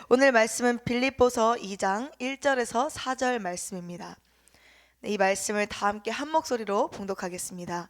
오늘 말씀은 빌립보서 2장 1절에서 4절 말씀입니다. 이 말씀을 다 함께 한 목소리로 봉독하겠습니다.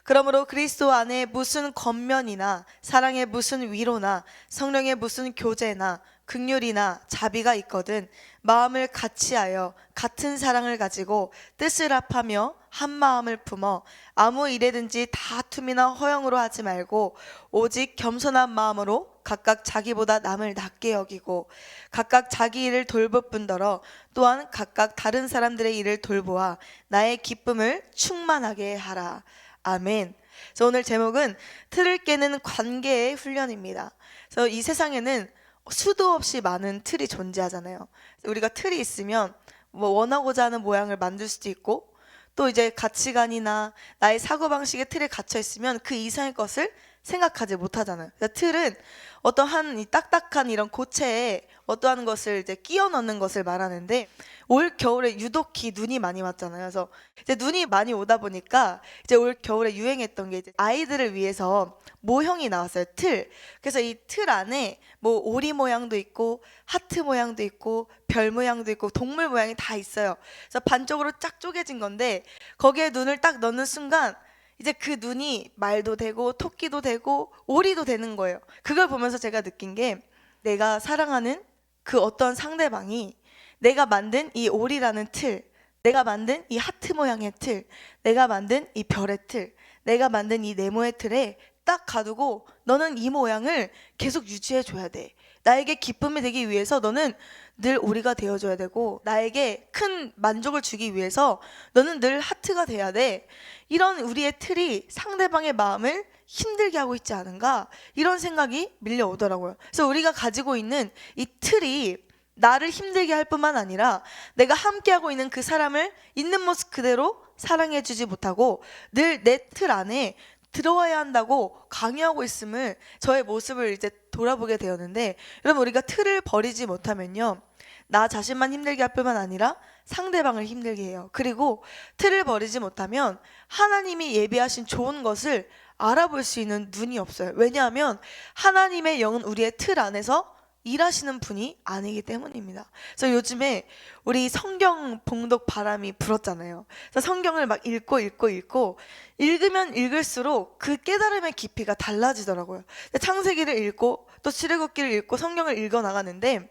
그러므로 그리스도 안에 무슨 겉면이나 사랑의 무슨 위로나 성령의 무슨 교제나 긍휼이나 자비가 있거든 마음을 같이하여 같은 사랑을 가지고 뜻을 합하며 한 마음을 품어 아무 일에든지 다툼이나 허영으로 하지 말고 오직 겸손한 마음으로 각각 자기보다 남을 낮게 여기고 각각 자기 일을 돌볼 뿐더러 또한 각각 다른 사람들의 일을 돌보아 나의 기쁨을 충만하게 하라. 아멘. 그래서 오늘 제목은 틀을 깨는 관계의 훈련입니다. 그래서 이 세상에는 수도 없이 많은 틀이 존재하잖아요. 우리가 틀이 있으면 뭐 원하고자 하는 모양을 만들 수도 있고 또 이제 가치관이나 나의 사고방식의 틀에 갇혀 있으면 그 이상의 것을 생각하지 못하잖아요. 그러니까 틀은 어떠한 이 딱딱한 이런 고체에 어떠한 것을 이제 끼워 넣는 것을 말하는데 올 겨울에 유독히 눈이 많이 왔잖아요. 그래서 이제 눈이 많이 오다 보니까 이제 올 겨울에 유행했던 게 이제 아이들을 위해서 모형이 나왔어요. 틀. 그래서 이 틀 안에 뭐 오리 모양도 있고 하트 모양도 있고 별 모양도 있고 동물 모양이 다 있어요. 그래서 반쪽으로 쫙 쪼개진 건데 거기에 눈을 딱 넣는 순간 이제 그 눈이 말도 되고 토끼도 되고 오리도 되는 거예요. 그걸 보면서 제가 느낀 게 내가 사랑하는 그 어떤 상대방이 내가 만든 이 오리라는 틀, 내가 만든 이 하트 모양의 틀, 내가 만든 이 별의 틀, 내가 만든 이 네모의 틀에 딱 가두고 너는 이 모양을 계속 유지해 줘야 돼. 나에게 기쁨이 되기 위해서 너는 늘 오리가 되어줘야 되고 나에게 큰 만족을 주기 위해서 너는 늘 하트가 돼야 돼. 이런 우리의 틀이 상대방의 마음을 힘들게 하고 있지 않은가, 이런 생각이 밀려오더라고요. 그래서 우리가 가지고 있는 이 틀이 나를 힘들게 할 뿐만 아니라 내가 함께하고 있는 그 사람을 있는 모습 그대로 사랑해주지 못하고 늘 내 틀 안에 들어와야 한다고 강요하고 있음을, 저의 모습을 이제 돌아보게 되었는데, 여러분 우리가 틀을 버리지 못하면요 나 자신만 힘들게 할 뿐만 아니라 상대방을 힘들게 해요. 그리고 틀을 버리지 못하면 하나님이 예비하신 좋은 것을 알아볼 수 있는 눈이 없어요. 왜냐하면 하나님의 영은 우리의 틀 안에서 일하시는 분이 아니기 때문입니다. 그래서 요즘에 우리 성경 봉독 바람이 불었잖아요. 그래서 성경을 막 읽고 읽으면 읽을수록 그 깨달음의 깊이가 달라지더라고요. 창세기를 읽고 또 출애굽기를 읽고 성경을 읽어 나가는데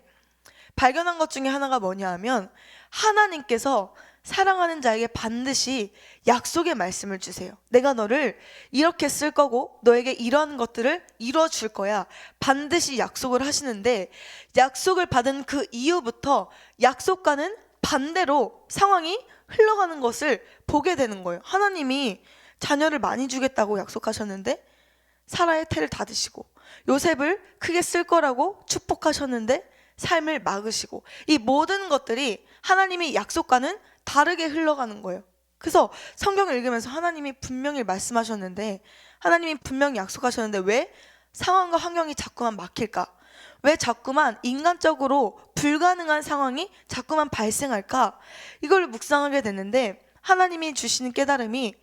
발견한 것 중에 하나가 뭐냐 하면 하나님께서 사랑하는 자에게 반드시 약속의 말씀을 주세요. 내가 너를 이렇게 쓸 거고 너에게 이러한 것들을 이루어 줄 거야. 반드시 약속을 하시는데 약속을 받은 그 이후부터 약속과는 반대로 상황이 흘러가는 것을 보게 되는 거예요. 하나님이 자녀를 많이 주겠다고 약속하셨는데 사라의 태를 닫으시고 요셉을 크게 쓸 거라고 축복하셨는데 삶을 막으시고, 이 모든 것들이 하나님이 약속과는 다르게 흘러가는 거예요. 그래서 성경을 읽으면서 하나님이 분명히 말씀하셨는데, 하나님이 분명히 약속하셨는데 왜 상황과 환경이 자꾸만 막힐까? 왜 자꾸만 인간적으로 불가능한 상황이 자꾸만 발생할까? 이걸 묵상하게 됐는데 하나님이 주시는 깨달음이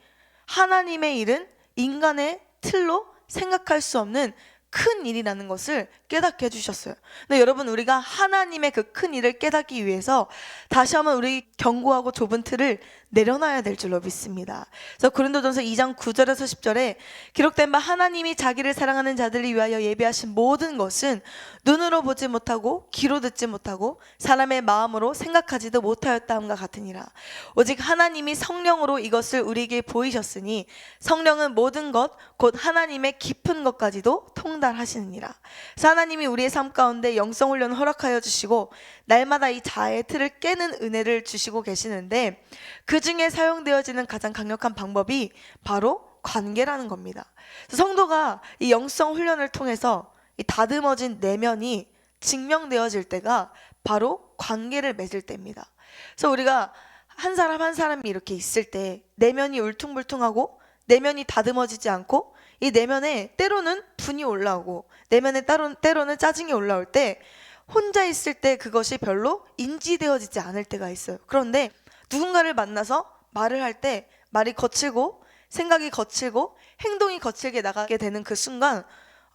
하나님의 일은 인간의 틀로 생각할 수 없는 큰 일이라는 것을 깨닫게 해주셨어요. 근데 여러분 우리가 하나님의 그 큰 일을 깨닫기 위해서 다시 한번 우리 견고하고 좁은 틀을 내려놔야 될 줄로 믿습니다. 그래서 고린도전서 2장 9절에서 10절에 기록된 바 하나님이 자기를 사랑하는 자들을 위하여 예비하신 모든 것은 눈으로 보지 못하고 귀로 듣지 못하고 사람의 마음으로 생각하지도 못하였다함과 같으니라. 오직 하나님이 성령으로 이것을 우리에게 보이셨으니 성령은 모든 것 곧 하나님의 깊은 것까지도 통달하시느니라. 그래서 하나님이 우리의 삶 가운데 영성 훈련을 허락하여 주시고 날마다 이 자아의 틀을 깨는 은혜를 주시고 계시는데 그 중에 사용되어지는 가장 강력한 방법이 바로 관계라는 겁니다. 그래서 성도가 이 영성 훈련을 통해서 이 다듬어진 내면이 증명되어질 때가 바로 관계를 맺을 때입니다. 그래서 우리가 한 사람 한 사람이 이렇게 있을 때 내면이 울퉁불퉁하고 내면이 다듬어지지 않고 이 내면에 때로는 분이 올라오고 내면에 때로는 짜증이 올라올 때 혼자 있을 때 그것이 별로 인지되어지지 않을 때가 있어요. 그런데 누군가를 만나서 말을 할 때 말이 거칠고 생각이 거칠고 행동이 거칠게 나가게 되는 그 순간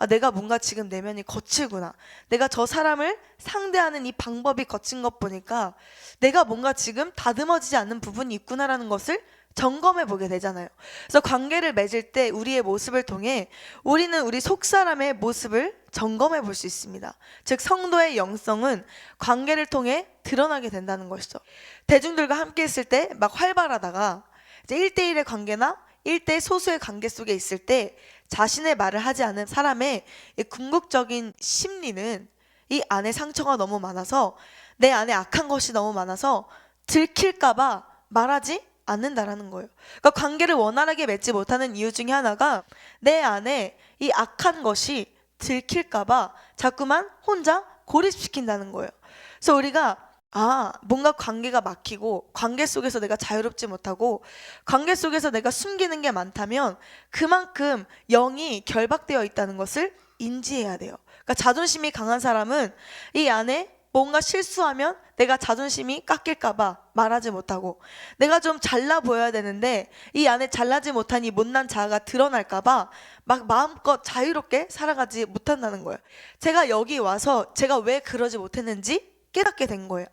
내가 뭔가 지금 내면이 거칠구나. 내가 저 사람을 상대하는 이 방법이 거친 것 보니까 내가 뭔가 지금 다듬어지지 않는 부분이 있구나라는 것을 점검해 보게 되잖아요. 그래서 관계를 맺을 때 우리의 모습을 통해 우리는 우리 속사람의 모습을 점검해 볼 수 있습니다. 즉 성도의 영성은 관계를 통해 드러나게 된다는 것이죠. 대중들과 함께 있을 때 막 활발하다가 이제 1대1의 관계나 1대 소수의 관계 속에 있을 때 자신의 말을 하지 않은 사람의 이 궁극적인 심리는 이 안에 상처가 너무 많아서, 내 안에 악한 것이 너무 많아서 들킬까봐 말하지 않는다라는 거예요. 그러니까 관계를 원활하게 맺지 못하는 이유 중에 하나가 내 안에 이 악한 것이 들킬까봐 자꾸만 혼자 고립시킨다는 거예요. 그래서 우리가 뭔가 관계가 막히고 관계 속에서 내가 자유롭지 못하고 관계 속에서 내가 숨기는 게 많다면 그만큼 영이 결박되어 있다는 것을 인지해야 돼요. 그러니까 자존심이 강한 사람은 이 안에 뭔가 실수하면 내가 자존심이 깎일까봐 말하지 못하고, 내가 좀 잘나 보여야 되는데 이 안에 잘나지 못한 이 못난 자아가 드러날까봐 막 마음껏 자유롭게 살아가지 못한다는 거예요. 제가 여기 와서 제가 왜 그러지 못했는지 깨닫게 된 거예요.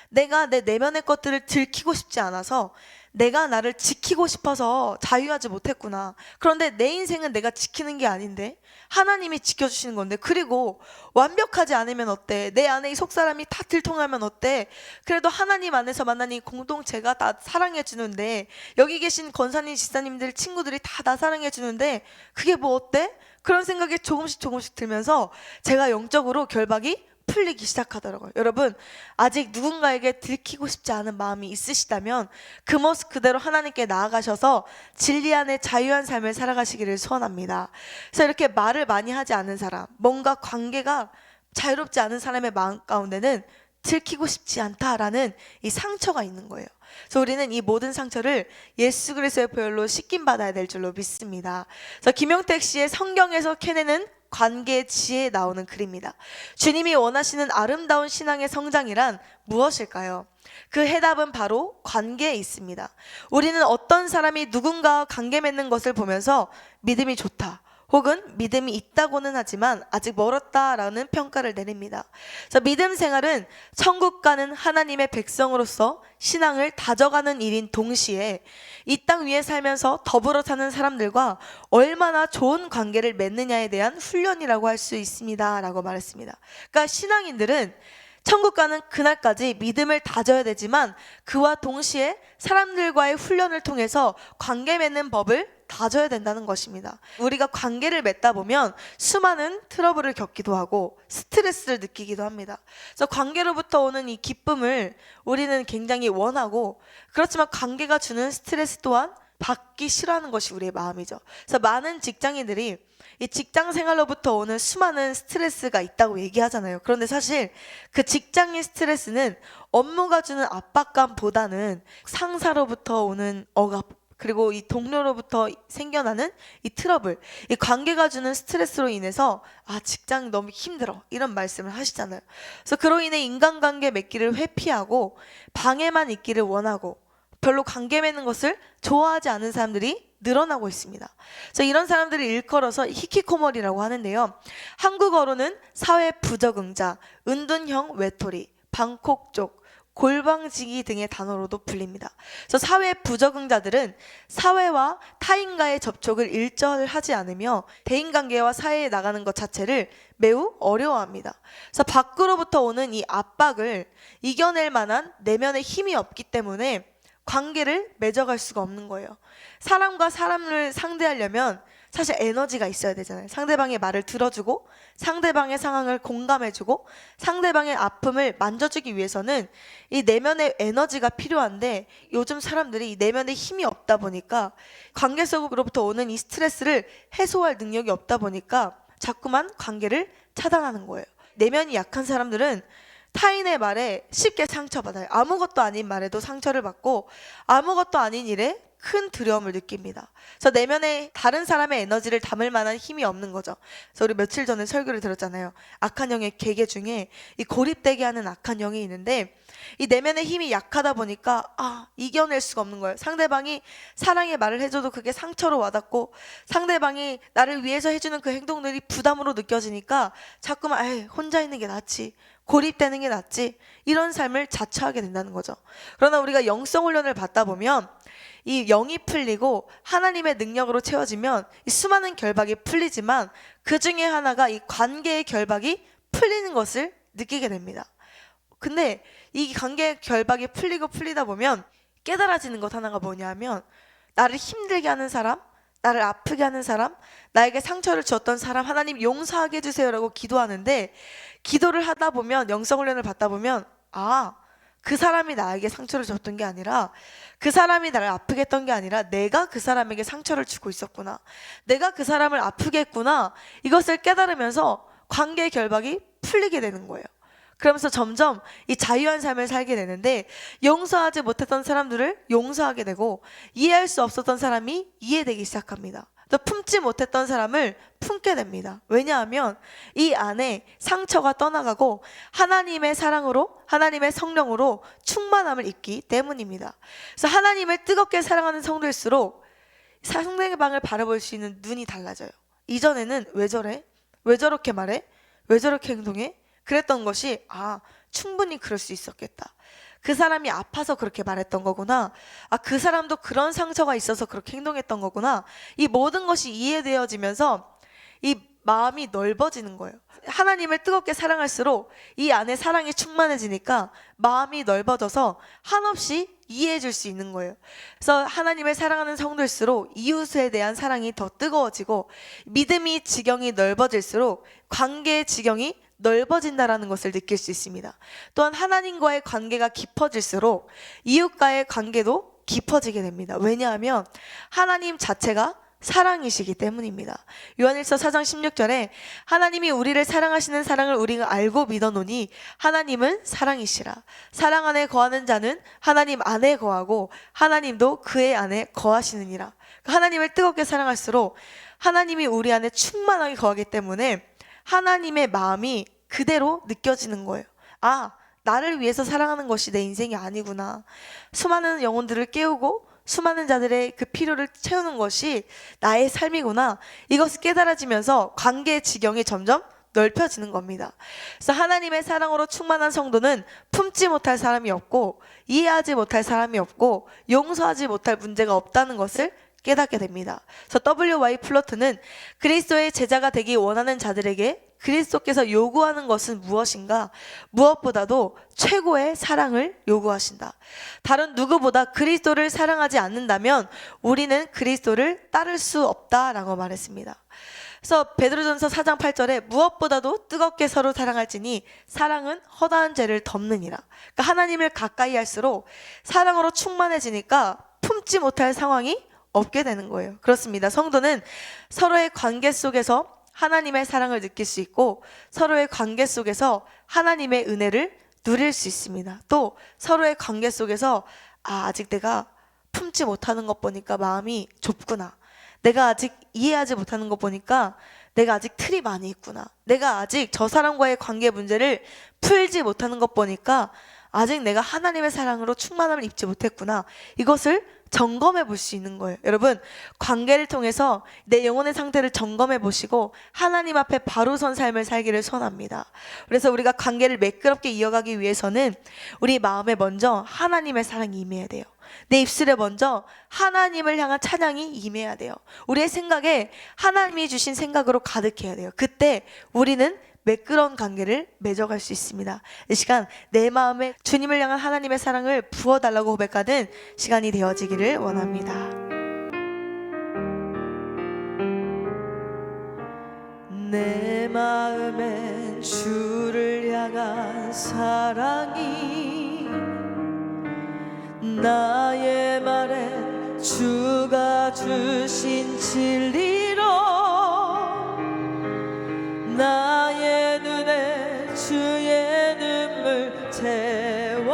내가 내 내면의 것들을 들키고 싶지 않아서, 내가 나를 지키고 싶어서 자유하지 못했구나. 그런데 내 인생은 내가 지키는 게 아닌데 하나님이 지켜주시는 건데, 그리고 완벽하지 않으면 어때? 내 안에 이 속사람이 다 들통하면 어때? 그래도 하나님 안에서 만난 이 공동체가 다 사랑해 주는데, 여기 계신 권사님, 집사님들, 친구들이 다 나 사랑해 주는데 그게 뭐 어때? 그런 생각이 조금씩 들면서 제가 영적으로 결박이 풀리기 시작하더라고요. 여러분, 아직 누군가에게 들키고 싶지 않은 마음이 있으시다면 그 모습 그대로 하나님께 나아가셔서 진리 안에 자유한 삶을 살아가시기를 소원합니다. 그래서 이렇게 말을 많이 하지 않은 사람, 뭔가 관계가 자유롭지 않은 사람의 마음 가운데는 들키고 싶지 않다라는 이 상처가 있는 거예요. 그래서 우리는 이 모든 상처를 예수 그리스도의 보혈로 씻김 받아야 될 줄로 믿습니다. 그래서 김용택 씨의 성경에서 캐내는 관계의 지혜에 나오는 글입니다. 주님이 원하시는 아름다운 신앙의 성장이란 무엇일까요? 그 해답은 바로 관계에 있습니다. 우리는 어떤 사람이 누군가와 관계 맺는 것을 보면서 믿음이 좋다, 혹은 믿음이 있다고는 하지만 아직 멀었다라는 평가를 내립니다. 믿음 생활은 천국 가는 하나님의 백성으로서 신앙을 다져가는 일인 동시에 이 땅 위에 살면서 더불어 사는 사람들과 얼마나 좋은 관계를 맺느냐에 대한 훈련이라고 할 수 있습니다 라고 말했습니다. 그러니까 신앙인들은 천국 가는 그날까지 믿음을 다져야 되지만 그와 동시에 사람들과의 훈련을 통해서 관계 맺는 법을 다져야 된다는 것입니다. 우리가 관계를 맺다 보면 수많은 트러블을 겪기도 하고 스트레스를 느끼기도 합니다. 그래서 관계로부터 오는 이 기쁨을 우리는 굉장히 원하고, 그렇지만 관계가 주는 스트레스 또한 받기 싫어하는 것이 우리의 마음이죠. 그래서 많은 직장인들이 이 직장 생활로부터 오는 수많은 스트레스가 있다고 얘기하잖아요. 그런데 사실 그 직장의 스트레스는 업무가 주는 압박감보다는 상사로부터 오는 억압, 그리고 이 동료로부터 생겨나는 이 트러블, 이 관계가 주는 스트레스로 인해서 직장 너무 힘들어, 이런 말씀을 하시잖아요. 그래서 그로 인해 인간관계 맺기를 회피하고 방에만 있기를 원하고 별로 관계 맺는 것을 좋아하지 않은 사람들이 늘어나고 있습니다. 그래서 이런 사람들을 일컬어서 히키코모리라고 하는데요. 한국어로는 사회 부적응자, 은둔형 외톨이, 방콕족, 골방지기 등의 단어로도 불립니다. 그래서 사회 부적응자들은 사회와 타인과의 접촉을 일절하지 않으며 대인관계와 사회에 나가는 것 자체를 매우 어려워합니다. 그래서 밖으로부터 오는 이 압박을 이겨낼 만한 내면의 힘이 없기 때문에 관계를 맺어갈 수가 없는 거예요. 사람과 사람을 상대하려면 사실 에너지가 있어야 되잖아요. 상대방의 말을 들어주고 상대방의 상황을 공감해주고 상대방의 아픔을 만져주기 위해서는 이 내면의 에너지가 필요한데, 요즘 사람들이 이 내면의 힘이 없다 보니까 관계 속으로부터 오는 이 스트레스를 해소할 능력이 없다 보니까 자꾸만 관계를 차단하는 거예요. 내면이 약한 사람들은 타인의 말에 쉽게 상처받아요. 아무것도 아닌 말에도 상처를 받고 아무것도 아닌 일에 큰 두려움을 느낍니다. 그래서 내면에 다른 사람의 에너지를 담을 만한 힘이 없는 거죠. 그래서 우리 며칠 전에 설교를 들었잖아요. 악한 영의 계계 중에 이 고립되게 하는 악한 영이 있는데, 이 내면의 힘이 약하다 보니까 이겨낼 수가 없는 거예요. 상대방이 사랑의 말을 해줘도 그게 상처로 와닿고, 상대방이 나를 위해서 해주는 그 행동들이 부담으로 느껴지니까 자꾸만 혼자 있는 게 낫지, 고립되는 게 낫지, 이런 삶을 자처하게 된다는 거죠. 그러나 우리가 영성 훈련을 받다 보면 이 영이 풀리고 하나님의 능력으로 채워지면 이 수많은 결박이 풀리지만, 그 중에 하나가 이 관계의 결박이 풀리는 것을 느끼게 됩니다. 근데 이 관계의 결박이 풀리다 보면 깨달아지는 것 하나가 뭐냐면, 나를 힘들게 하는 사람, 나를 아프게 하는 사람, 나에게 상처를 주었던 사람 하나님 용서하게 해주세요라고 기도하는데, 기도를 하다 보면, 영성훈련을 받다 보면 그 사람이 나에게 상처를 줬던 게 아니라, 그 사람이 나를 아프게 했던 게 아니라 내가 그 사람에게 상처를 주고 있었구나, 내가 그 사람을 아프게 했구나, 이것을 깨달으면서 관계의 결박이 풀리게 되는 거예요. 그러면서 점점 이 자유한 삶을 살게 되는데, 용서하지 못했던 사람들을 용서하게 되고, 이해할 수 없었던 사람이 이해되기 시작합니다. 또 품지 못했던 사람을 품게 됩니다. 왜냐하면 이 안에 상처가 떠나가고 하나님의 사랑으로, 하나님의 성령으로 충만함을 입기 때문입니다. 그래서 하나님을 뜨겁게 사랑하는 성도일수록 상대방을 바라볼 수 있는 눈이 달라져요. 이전에는 왜 저래? 왜 저렇게 말해? 왜 저렇게 행동해? 그랬던 것이 충분히 그럴 수 있었겠다. 그 사람이 아파서 그렇게 말했던 거구나. 그 사람도 그런 상처가 있어서 그렇게 행동했던 거구나. 이 모든 것이 이해되어지면서 이 마음이 넓어지는 거예요. 하나님을 뜨겁게 사랑할수록 이 안에 사랑이 충만해지니까 마음이 넓어져서 한없이 이해해 줄 수 있는 거예요. 그래서 하나님을 사랑하는 성도일수록 이웃에 대한 사랑이 더 뜨거워지고, 믿음이 지경이 넓어질수록 관계의 지경이 넓어진다라는 것을 느낄 수 있습니다. 또한 하나님과의 관계가 깊어질수록 이웃과의 관계도 깊어지게 됩니다. 왜냐하면 하나님 자체가 사랑이시기 때문입니다. 요한일서 4장 16절에 하나님이 우리를 사랑하시는 사랑을 우리가 알고 믿어노니 하나님은 사랑이시라. 사랑 안에 거하는 자는 하나님 안에 거하고 하나님도 그의 안에 거하시느니라. 하나님을 뜨겁게 사랑할수록 하나님이 우리 안에 충만하게 거하기 때문에 하나님의 마음이 그대로 느껴지는 거예요. 나를 위해서 사랑하는 것이 내 인생이 아니구나. 수많은 영혼들을 깨우고 수많은 자들의 그 필요를 채우는 것이 나의 삶이구나. 이것을 깨달아지면서 관계의 지경이 점점 넓혀지는 겁니다. 그래서 하나님의 사랑으로 충만한 성도는 품지 못할 사람이 없고, 이해하지 못할 사람이 없고, 용서하지 못할 문제가 없다는 것을 깨닫게 됩니다. 그래서 W.Y. 플러트는 그리스도의 제자가 되기 원하는 자들에게 그리스도께서 요구하는 것은 무엇인가? 무엇보다도 최고의 사랑을 요구하신다. 다른 누구보다 그리스도를 사랑하지 않는다면 우리는 그리스도를 따를 수 없다라고 말했습니다. 그래서 베드로전서 4장 8절에 무엇보다도 뜨겁게 서로 사랑할지니 사랑은 허다한 죄를 덮느니라. 그러니까 하나님을 가까이 할수록 사랑으로 충만해지니까 품지 못할 상황이 없게 되는 거예요. 그렇습니다. 성도는 서로의 관계 속에서 하나님의 사랑을 느낄 수 있고, 서로의 관계 속에서 하나님의 은혜를 누릴 수 있습니다. 또 서로의 관계 속에서 아직 내가 품지 못하는 것 보니까 마음이 좁구나, 내가 아직 이해하지 못하는 것 보니까 내가 아직 틀이 많이 있구나, 내가 아직 저 사람과의 관계 문제를 풀지 못하는 것 보니까 아직 내가 하나님의 사랑으로 충만함을 입지 못했구나, 이것을 점검해 볼 수 있는 거예요. 여러분, 관계를 통해서 내 영혼의 상태를 점검해 보시고 하나님 앞에 바로 선 삶을 살기를 소원합니다. 그래서 우리가 관계를 매끄럽게 이어가기 위해서는 우리 마음에 먼저 하나님의 사랑이 임해야 돼요. 내 입술에 먼저 하나님을 향한 찬양이 임해야 돼요. 우리의 생각에 하나님이 주신 생각으로 가득해야 돼요. 그때 우리는 매끄러운 관계를 맺어갈 수 있습니다. 이 시간 내 마음에 주님을 향한 하나님의 사랑을 부어달라고 고백하는 시간이 되어지기를 원합니다. 내 마음엔 주를 향한 사랑이, 나의 말에 주가 주신 진리로, 나의 눈에 주의 눈물 채워주소서.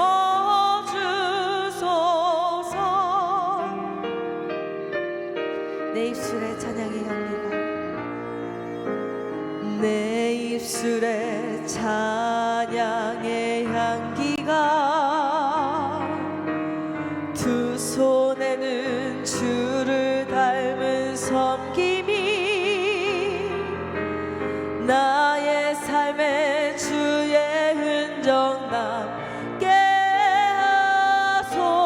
사랑의 향기가 두 손에는 주를 닮은 섬김이 나의 삶에 주의 흔적 남게 하소서.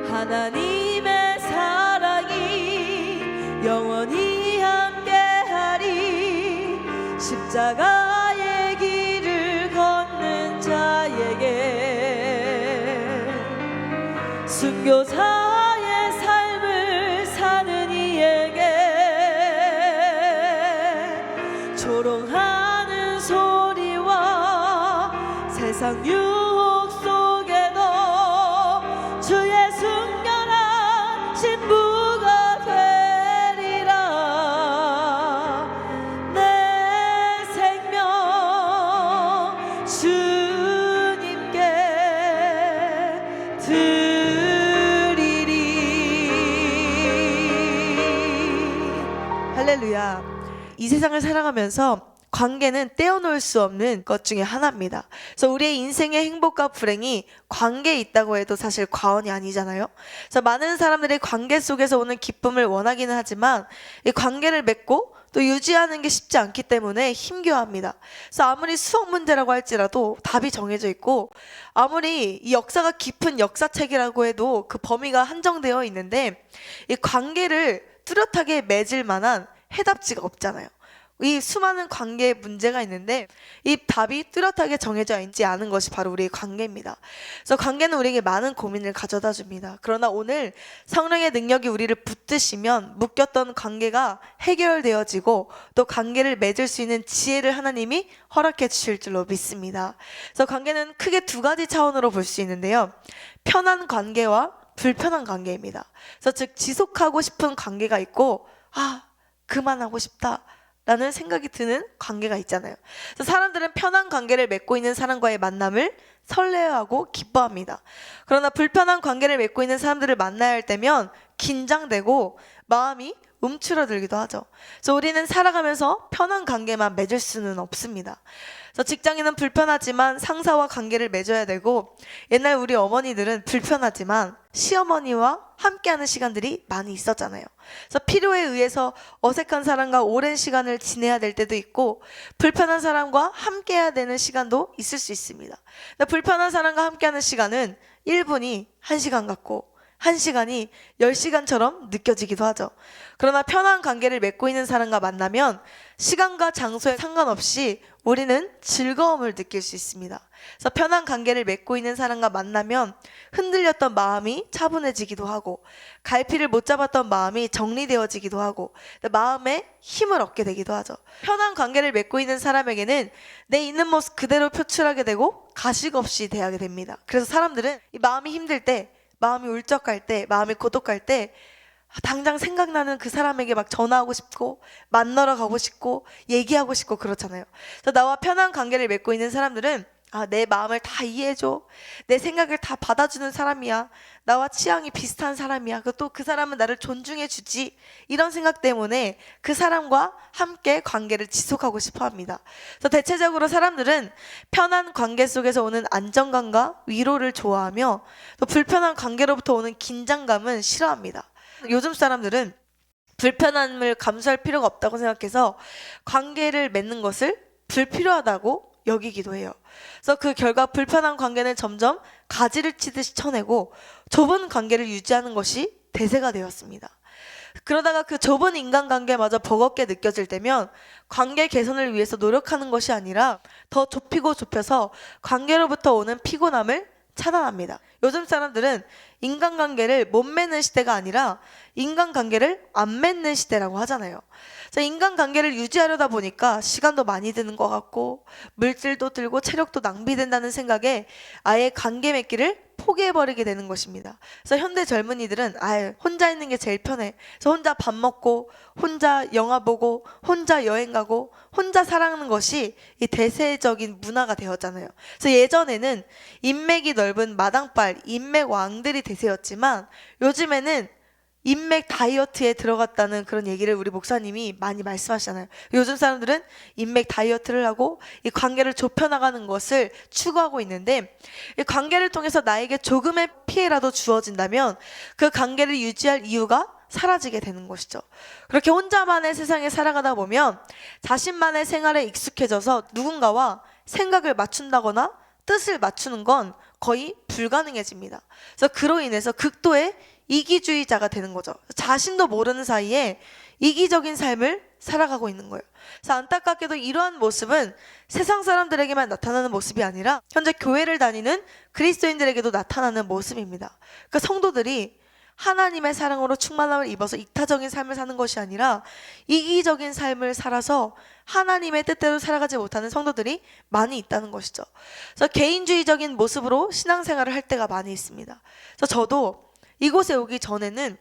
하나님의 사랑이 영원히 함께하리. 십자가의 길을 걷는 자에게 순교자의 삶을 사는 이에게 조롱하는 소리와 세상 유혹 속에도 주의 순결한 신부가 되리라. 내 생명 주님께 드리리. 할렐루야. 이 세상을 살아가면서 관계는 떼어놓을 수 없는 것 중에 하나입니다. 그래서 우리의 인생의 행복과 불행이 관계에 있다고 해도 사실 과언이 아니잖아요. 그래서 많은 사람들이 관계 속에서 오는 기쁨을 원하기는 하지만 이 관계를 맺고 또 유지하는 게 쉽지 않기 때문에 힘겨워합니다. 그래서 아무리 수학 문제라고 할지라도 답이 정해져 있고 아무리 이 역사가 깊은 역사책이라고 해도 그 범위가 한정되어 있는데 이 관계를 뚜렷하게 맺을 만한 해답지가 없잖아요. 이 수많은 관계에 문제가 있는데 이 답이 뚜렷하게 정해져 있지 않은 것이 바로 우리의 관계입니다. 그래서 관계는 우리에게 많은 고민을 가져다 줍니다. 그러나 오늘 성령의 능력이 우리를 붙드시면 묶였던 관계가 해결되어지고 또 관계를 맺을 수 있는 지혜를 하나님이 허락해 주실 줄로 믿습니다. 그래서 관계는 크게 두 가지 차원으로 볼 수 있는데요. 편한 관계와 불편한 관계입니다. 그래서 즉 지속하고 싶은 관계가 있고 그만하고 싶다 라는 생각이 드는 관계가 있잖아요. 그래서 사람들은 편한 관계를 맺고 있는 사람과의 만남을 설레어하고 기뻐합니다. 그러나 불편한 관계를 맺고 있는 사람들을 만나야 할 때면 긴장되고 마음이 움츠러들기도 하죠. 그래서 우리는 살아가면서 편한 관계만 맺을 수는 없습니다. 그래서 직장인은 불편하지만 상사와 관계를 맺어야 되고 옛날 우리 어머니들은 불편하지만 시어머니와 함께하는 시간들이 많이 있었잖아요. 그래서 필요에 의해서 어색한 사람과 오랜 시간을 지내야 될 때도 있고 불편한 사람과 함께해야 되는 시간도 있을 수 있습니다. 불편한 사람과 함께하는 시간은 1분이 1시간 같고 1시간이 10시간처럼 느껴지기도 하죠. 그러나 편한 관계를 맺고 있는 사람과 만나면 시간과 장소에 상관없이 우리는 즐거움을 느낄 수 있습니다. 그래서 편한 관계를 맺고 있는 사람과 만나면 흔들렸던 마음이 차분해지기도 하고 갈피를 못 잡았던 마음이 정리되어지기도 하고 마음에 힘을 얻게 되기도 하죠. 편한 관계를 맺고 있는 사람에게는 내 있는 모습 그대로 표출하게 되고 가식 없이 대하게 됩니다. 그래서 사람들은 이 마음이 힘들 때, 마음이 울적할 때, 마음이 고독할 때 당장 생각나는 그 사람에게 막 전화하고 싶고 만나러 가고 싶고 얘기하고 싶고 그렇잖아요. 그래서 나와 편한 관계를 맺고 있는 사람들은 내 마음을 다 이해해줘, 내 생각을 다 받아주는 사람이야, 나와 취향이 비슷한 사람이야, 또 그 사람은 나를 존중해주지, 이런 생각 때문에 그 사람과 함께 관계를 지속하고 싶어 합니다. 그래서 대체적으로 사람들은 편한 관계 속에서 오는 안정감과 위로를 좋아하며 또 불편한 관계로부터 오는 긴장감은 싫어합니다. 요즘 사람들은 불편함을 감수할 필요가 없다고 생각해서 관계를 맺는 것을 불필요하다고 여기기도 해요. 그래서 그 결과 불편한 관계는 점점 가지를 치듯이 쳐내고 좁은 관계를 유지하는 것이 대세가 되었습니다. 그러다가 그 좁은 인간관계마저 버겁게 느껴질 때면 관계 개선을 위해서 노력하는 것이 아니라 더 좁히고 좁혀서 관계로부터 오는 피곤함을 차단합니다. 요즘 사람들은 인간관계를 못 맺는 시대가 아니라 인간관계를 안 맺는 시대라고 하잖아요. 그래서 인간관계를 유지하려다 보니까 시간도 많이 드는 것 같고 물질도 들고 체력도 낭비된다는 생각에 아예 관계 맺기를 포기해버리게 되는 것입니다. 그래서 현대 젊은이들은 혼자 있는 게 제일 편해. 그래서 혼자 밥 먹고 혼자 영화 보고 혼자 여행 가고 혼자 살아가는 것이 이 대세적인 문화가 되었잖아요. 그래서 예전에는 인맥이 넓은 마당발 인맥 왕들이 대세였지만 요즘에는 인맥 다이어트에 들어갔다는 그런 얘기를 우리 목사님이 많이 말씀하시잖아요. 요즘 사람들은 인맥 다이어트를 하고 이 관계를 좁혀나가는 것을 추구하고 있는데, 이 관계를 통해서 나에게 조금의 피해라도 주어진다면 그 관계를 유지할 이유가 사라지게 되는 것이죠. 그렇게 혼자만의 세상에 살아가다 보면 자신만의 생활에 익숙해져서 누군가와 생각을 맞춘다거나 뜻을 맞추는 건 거의 불가능해집니다. 그래서 그로 인해서 극도의 이기주의자가 되는 거죠. 자신도 모르는 사이에 이기적인 삶을 살아가고 있는 거예요. 그래서 안타깝게도 이러한 모습은 세상 사람들에게만 나타나는 모습이 아니라 현재 교회를 다니는 그리스도인들에게도 나타나는 모습입니다. 그러니까 성도들이 하나님의 사랑으로 충만함을 입어서 이타적인 삶을 사는 것이 아니라 이기적인 삶을 살아서 하나님의 뜻대로 살아가지 못하는 성도들이 많이 있다는 것이죠. 그래서 개인주의적인 모습으로 신앙생활을 할 때가 많이 있습니다. 그래서 저도 이곳에 오기 전에는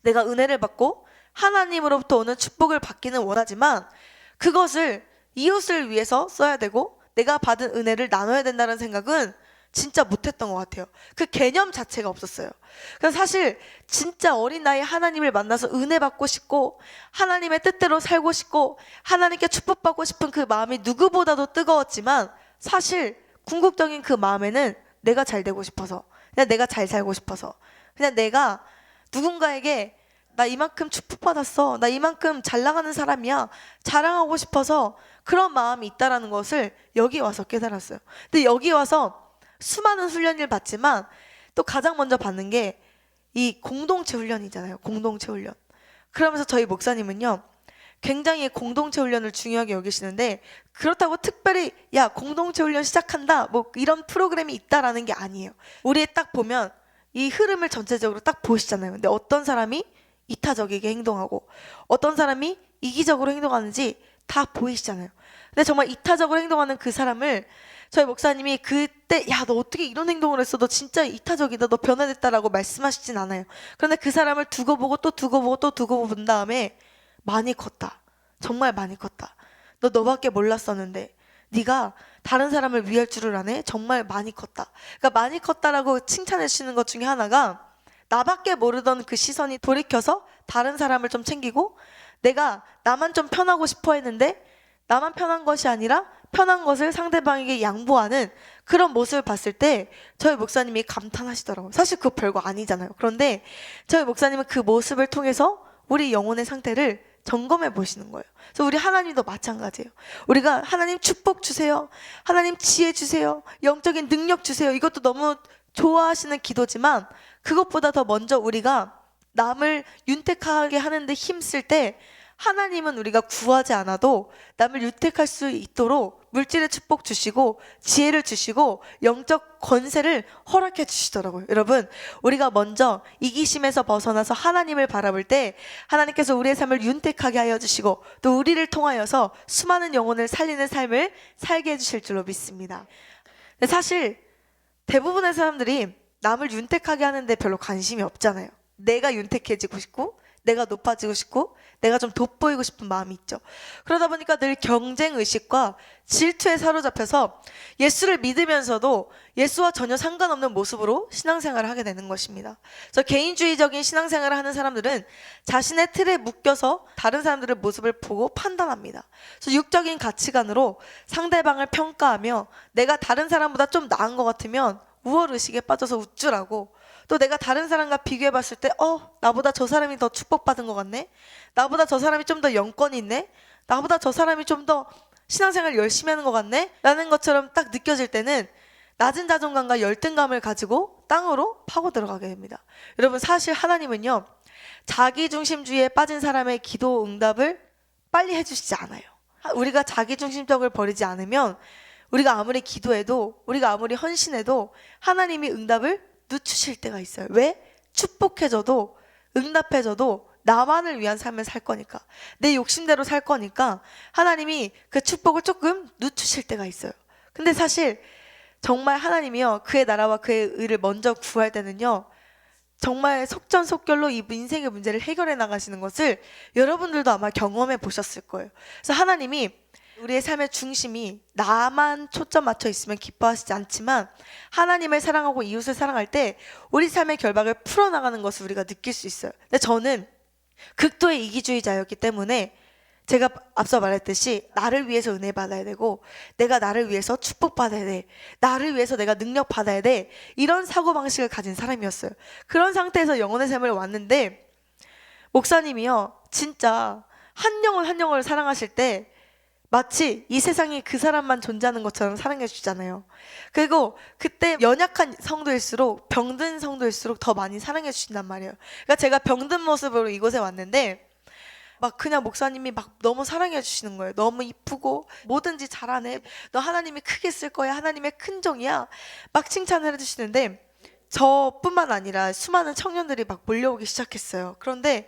내가 은혜를 받고 하나님으로부터 오는 축복을 받기는 원하지만 그것을 이웃을 위해서 써야 되고 내가 받은 은혜를 나눠야 된다는 생각은 진짜 못했던 것 같아요. 그 개념 자체가 없었어요. 그래서 사실 진짜 어린 나이에 하나님을 만나서 은혜 받고 싶고 하나님의 뜻대로 살고 싶고 하나님께 축복받고 싶은 그 마음이 누구보다도 뜨거웠지만 사실 궁극적인 그 마음에는 내가 잘 되고 싶어서, 그냥 내가 잘 살고 싶어서, 그냥 내가 누군가에게 나 이만큼 축복받았어, 나 이만큼 잘 나가는 사람이야, 자랑하고 싶어서 그런 마음이 있다라는 것을 여기 와서 깨달았어요. 근데 여기 와서 수많은 훈련을 받지만 또 가장 먼저 받는 게 이 공동체 훈련이잖아요. 공동체 훈련. 그러면서 저희 목사님은요, 굉장히 공동체 훈련을 중요하게 여기시는데, 그렇다고 특별히 야 공동체 훈련 시작한다 뭐 이런 프로그램이 있다라는 게 아니에요. 우리 딱 보면 이 흐름을 전체적으로 딱 보시잖아요. 근데 어떤 사람이 이타적이게 행동하고 어떤 사람이 이기적으로 행동하는지 다 보이시잖아요. 근데 정말 이타적으로 행동하는 그 사람을 저희 목사님이 그때 야 너 어떻게 이런 행동을 했어, 너 진짜 이타적이다, 너 변화됐다라고 말씀하시진 않아요. 그런데 그 사람을 두고 보고 또 두고 보고 또 두고 본 다음에 많이 컸다, 정말 많이 컸다, 너 너밖에 몰랐었는데 네가 다른 사람을 위할 줄을 아네, 정말 많이 컸다. 그러니까 많이 컸다라고 칭찬해 주시는 것 중에 하나가 나밖에 모르던 그 시선이 돌이켜서 다른 사람을 좀 챙기고 내가 나만 좀 편하고 싶어 했는데 나만 편한 것이 아니라 편한 것을 상대방에게 양보하는 그런 모습을 봤을 때 저희 목사님이 감탄하시더라고요. 사실 그거 별거 아니잖아요. 그런데 저희 목사님은 그 모습을 통해서 우리 영혼의 상태를 점검해 보시는 거예요. 그래서 우리 하나님도 마찬가지예요. 우리가 하나님 축복 주세요, 하나님 지혜 주세요, 영적인 능력 주세요, 이것도 너무 좋아하시는 기도지만 그것보다 더 먼저 우리가 남을 윤택하게 하는데 힘쓸 때 하나님은 우리가 구하지 않아도 남을 윤택할 수 있도록 물질의 축복 주시고 지혜를 주시고 영적 권세를 허락해 주시더라고요. 여러분, 우리가 먼저 이기심에서 벗어나서 하나님을 바라볼 때 하나님께서 우리의 삶을 윤택하게 하여 주시고 또 우리를 통하여서 수많은 영혼을 살리는 삶을 살게 해주실 줄로 믿습니다. 근데 사실 대부분의 사람들이 남을 윤택하게 하는데 별로 관심이 없잖아요. 내가 윤택해지고 싶고 내가 높아지고 싶고 내가 좀 돋보이고 싶은 마음이 있죠. 그러다 보니까 늘 경쟁의식과 질투에 사로잡혀서 예수를 믿으면서도 예수와 전혀 상관없는 모습으로 신앙생활을 하게 되는 것입니다. 그래서 개인주의적인 신앙생활을 하는 사람들은 자신의 틀에 묶여서 다른 사람들의 모습을 보고 판단합니다. 그래서 육적인 가치관으로 상대방을 평가하며 내가 다른 사람보다 좀 나은 것 같으면 우월의식에 빠져서 우쭐하고, 또 내가 다른 사람과 비교해 봤을 때 나보다 저 사람이 더 축복받은 것 같네, 나보다 저 사람이 좀 더 영권이 있네, 나보다 저 사람이 좀 더 신앙생활 열심히 하는 것 같네 라는 것처럼 딱 느껴질 때는 낮은 자존감과 열등감을 가지고 땅으로 파고 들어가게 됩니다. 여러분, 사실 하나님은요, 자기중심주의에 빠진 사람의 기도 응답을 빨리 해주시지 않아요. 우리가 자기중심적을 버리지 않으면 우리가 아무리 기도해도 우리가 아무리 헌신해도 하나님이 응답을 늦추실 때가 있어요. 왜? 축복해줘도 응답해줘도 나만을 위한 삶을 살 거니까, 내 욕심대로 살 거니까 하나님이 그 축복을 조금 늦추실 때가 있어요. 근데 사실 정말 하나님이요, 그의 나라와 그의 의를 먼저 구할 때는요, 정말 속전속결로 이 인생의 문제를 해결해 나가시는 것을 여러분들도 아마 경험해 보셨을 거예요. 그래서 하나님이 우리의 삶의 중심이 나만 초점 맞춰 있으면 기뻐하시지 않지만 하나님을 사랑하고 이웃을 사랑할 때 우리 삶의 결박을 풀어나가는 것을 우리가 느낄 수 있어요. 근데 저는 극도의 이기주의자였기 때문에 제가 앞서 말했듯이 나를 위해서 은혜 받아야 되고 내가 나를 위해서 축복받아야 돼, 나를 위해서 내가 능력 받아야 돼, 이런 사고방식을 가진 사람이었어요. 그런 상태에서 영혼의 삶을 왔는데 목사님이요 진짜 한 영혼 한 영혼을 사랑하실 때 마치 이 세상에 그 사람만 존재하는 것처럼 사랑해 주잖아요. 그리고 그때 연약한 성도일수록, 병든 성도일수록 더 많이 사랑해 주신단 말이에요. 그러니까 제가 병든 모습으로 이곳에 왔는데 막 그냥 목사님이 막 너무 사랑해 주시는 거예요. 너무 이쁘고 뭐든지 잘하네, 너 하나님이 크게 쓸 거야, 하나님의 큰 종이야, 막 칭찬을 해주시는데 저뿐만 아니라 수많은 청년들이 막 몰려오기 시작했어요. 그런데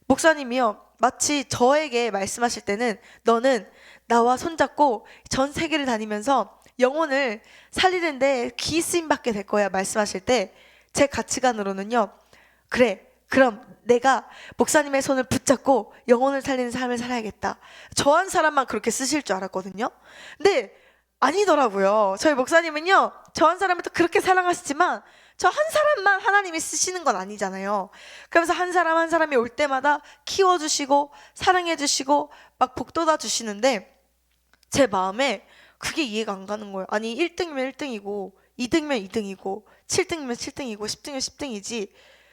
목사님이요 마치 저에게 말씀하실 때는 너는 나와 손잡고 전 세계를 다니면서 영혼을 살리는데 귀 쓰임 받게 될 거야 말씀하실 때 제 가치관으로는요, 그래 그럼 내가 목사님의 손을 붙잡고 영혼을 살리는 삶을 살아야겠다, 저 한 사람만 그렇게 쓰실 줄 알았거든요. 근데 아니더라고요. 저희 목사님은요 저 한 사람을 또 그렇게 사랑하시지만 저 한 사람만 하나님이 쓰시는 건 아니잖아요. 그러면서 한 사람 한 사람이 올 때마다 키워주시고 사랑해주시고 막 복돋아 주시는데 제 마음에 그게 이해가 안 가는 거예요. 아니 1등이면 1등이고 2등이면 2등이고 7등이면 7등이고 10등이면 10등이지.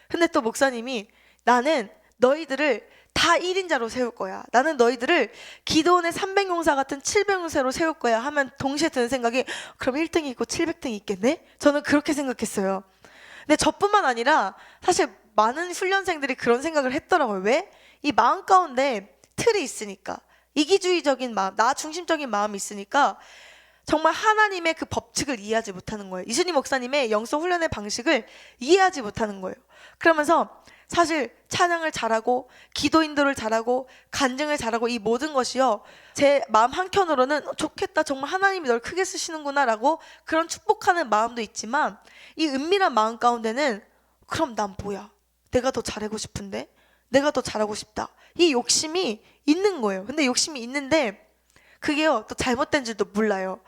근데 또 목사님이 나는 너희들을 다 1인자로 세울 거야, 나는 너희들을 기도원의 300용사 같은 700용사로 세울 거야 하면 동시에 드는 생각이 그럼 1등이 있고 700등이 있겠네? 저는 그렇게 생각했어요. 근데 저뿐만 아니라 사실 많은 훈련생들이 그런 생각을 했더라고요. 왜? 이 마음 가운데 틀이 있으니까, 이기주의적인 마음, 나 중심적인 마음이 있으니까 정말 하나님의 그 법칙을 이해하지 못하는 거예요. 이순희 목사님의 영성 훈련의 방식을 이해하지 못하는 거예요. 그러면서 사실 찬양을 잘하고 기도 인도를 잘하고 간증을 잘하고 이 모든 것이요 제 마음 한켠으로는 좋겠다, 정말 하나님이 널 크게 쓰시는구나 라고 그런 축복하는 마음도 있지만 이 은밀한 마음 가운데는 그럼 난 뭐야, 내가 더 잘하고 싶은데, 내가 더 잘하고 싶다, 이 욕심이 있는 거예요. 근데 욕심이 있는데 그게요 또 잘못된 줄도 몰라요.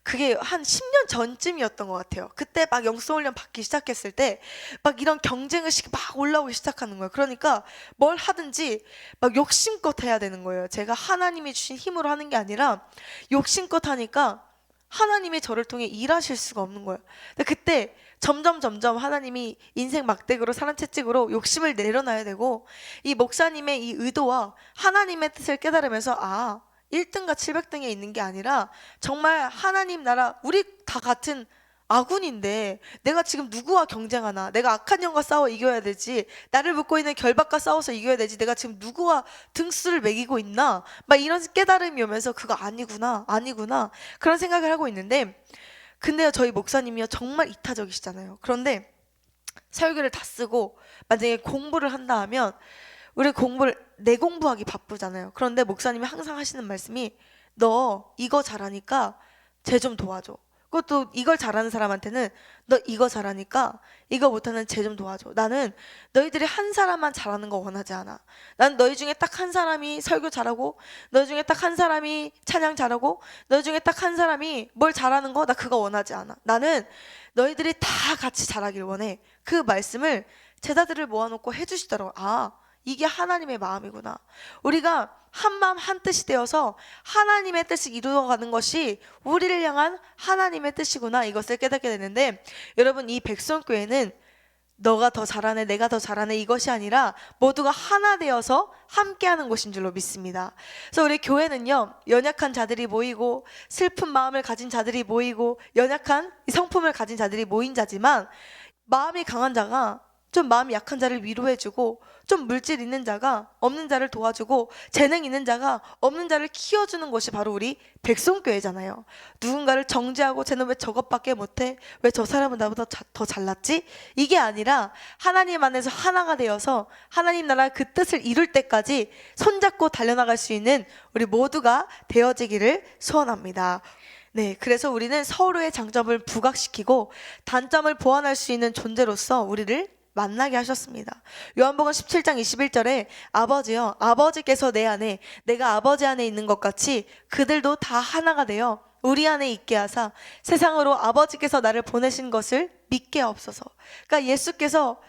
그게 한 10년 전쯤이었던 것 같아요. 그때 막 영성훈련 받기 시작했을 때 막 이런 경쟁의식이 막 올라오기 시작하는 거예요. 그러니까 뭘 하든지 막 욕심껏 해야 되는 거예요. 제가 하나님이 주신 힘으로 하는 게 아니라 욕심껏 하니까 하나님이 저를 통해 일하실 수가 없는 거예요. 근데 그때 점점 하나님이 인생 막대기로 사람 채찍으로 욕심을 내려놔야 되고 이 목사님의 이 의도와 하나님의 뜻을 깨달으면서 1등과 700등에 있는 게 아니라 정말 하나님 나라, 우리 다 같은 아군인데 내가 지금 누구와 경쟁하나, 내가 악한 영과 싸워 이겨야 되지, 나를 묶고 있는 결박과 싸워서 이겨야 되지, 내가 지금 누구와 등수를 매기고 있나, 막 이런 깨달음이 오면서 그거 아니구나 그런 생각을 하고 있는데, 근데요 저희 목사님이요 정말 이타적이시잖아요. 그런데 설교를 다 쓰고 만약에 공부를 한다 하면 우리 공부를 내 공부하기 바쁘잖아요. 그런데 목사님이 항상 하시는 말씀이 너 이거 잘하니까 쟤 좀 도와줘. 그것도 이걸 잘하는 사람한테는 너 이거 잘하니까 이거 못하는 쟤 좀 도와줘. 나는 너희들이 한 사람만 잘하는 거 원하지 않아. 난 너희 중에 딱 한 사람이 설교 잘하고, 너희 중에 딱 한 사람이 찬양 잘하고, 너희 중에 딱 한 사람이 뭘 잘하는 거, 나 그거 원하지 않아. 나는 너희들이 다 같이 잘하길 원해. 그 말씀을 제자들을 모아놓고 해주시더라고요. 이게 하나님의 마음이구나. 우리가 한 마음 한 뜻이 되어서 하나님의 뜻을 이루어가는 것이 우리를 향한 하나님의 뜻이구나, 이것을 깨닫게 되는데, 여러분 이 백성교회는 너가 더 잘하네 내가 더 잘하네 이것이 아니라 모두가 하나 되어서 함께하는 곳인 줄로 믿습니다. 그래서 우리 교회는요 연약한 자들이 모이고 슬픈 마음을 가진 자들이 모이고 연약한 성품을 가진 자들이 모인 자지만, 마음이 강한 자가 좀 마음이 약한 자를 위로해주고, 좀 물질 있는 자가 없는 자를 도와주고, 재능 있는 자가 없는 자를 키워주는 것이 바로 우리 백성교회잖아요. 누군가를 정죄하고 쟤는 왜 저것밖에 못해? 왜 저 사람은 나보다 더 잘났지? 이게 아니라 하나님 안에서 하나가 되어서 하나님 나라 그 뜻을 이룰 때까지 손잡고 달려나갈 수 있는 우리 모두가 되어지기를 소원합니다. 네, 그래서 우리는 서로의 장점을 부각시키고 단점을 보완할 수 있는 존재로서 우리를 만나게 하셨습니다. 요한복음 17장 21절에 아버지여, 아버지께서 내 안에, 내가 아버지 안에 있는 것 같이 그들도 다 하나가 되어 우리 안에 있게 하사 세상으로 아버지께서 나를 보내신 것을 믿게 하옵소서. 그러니까 예수께서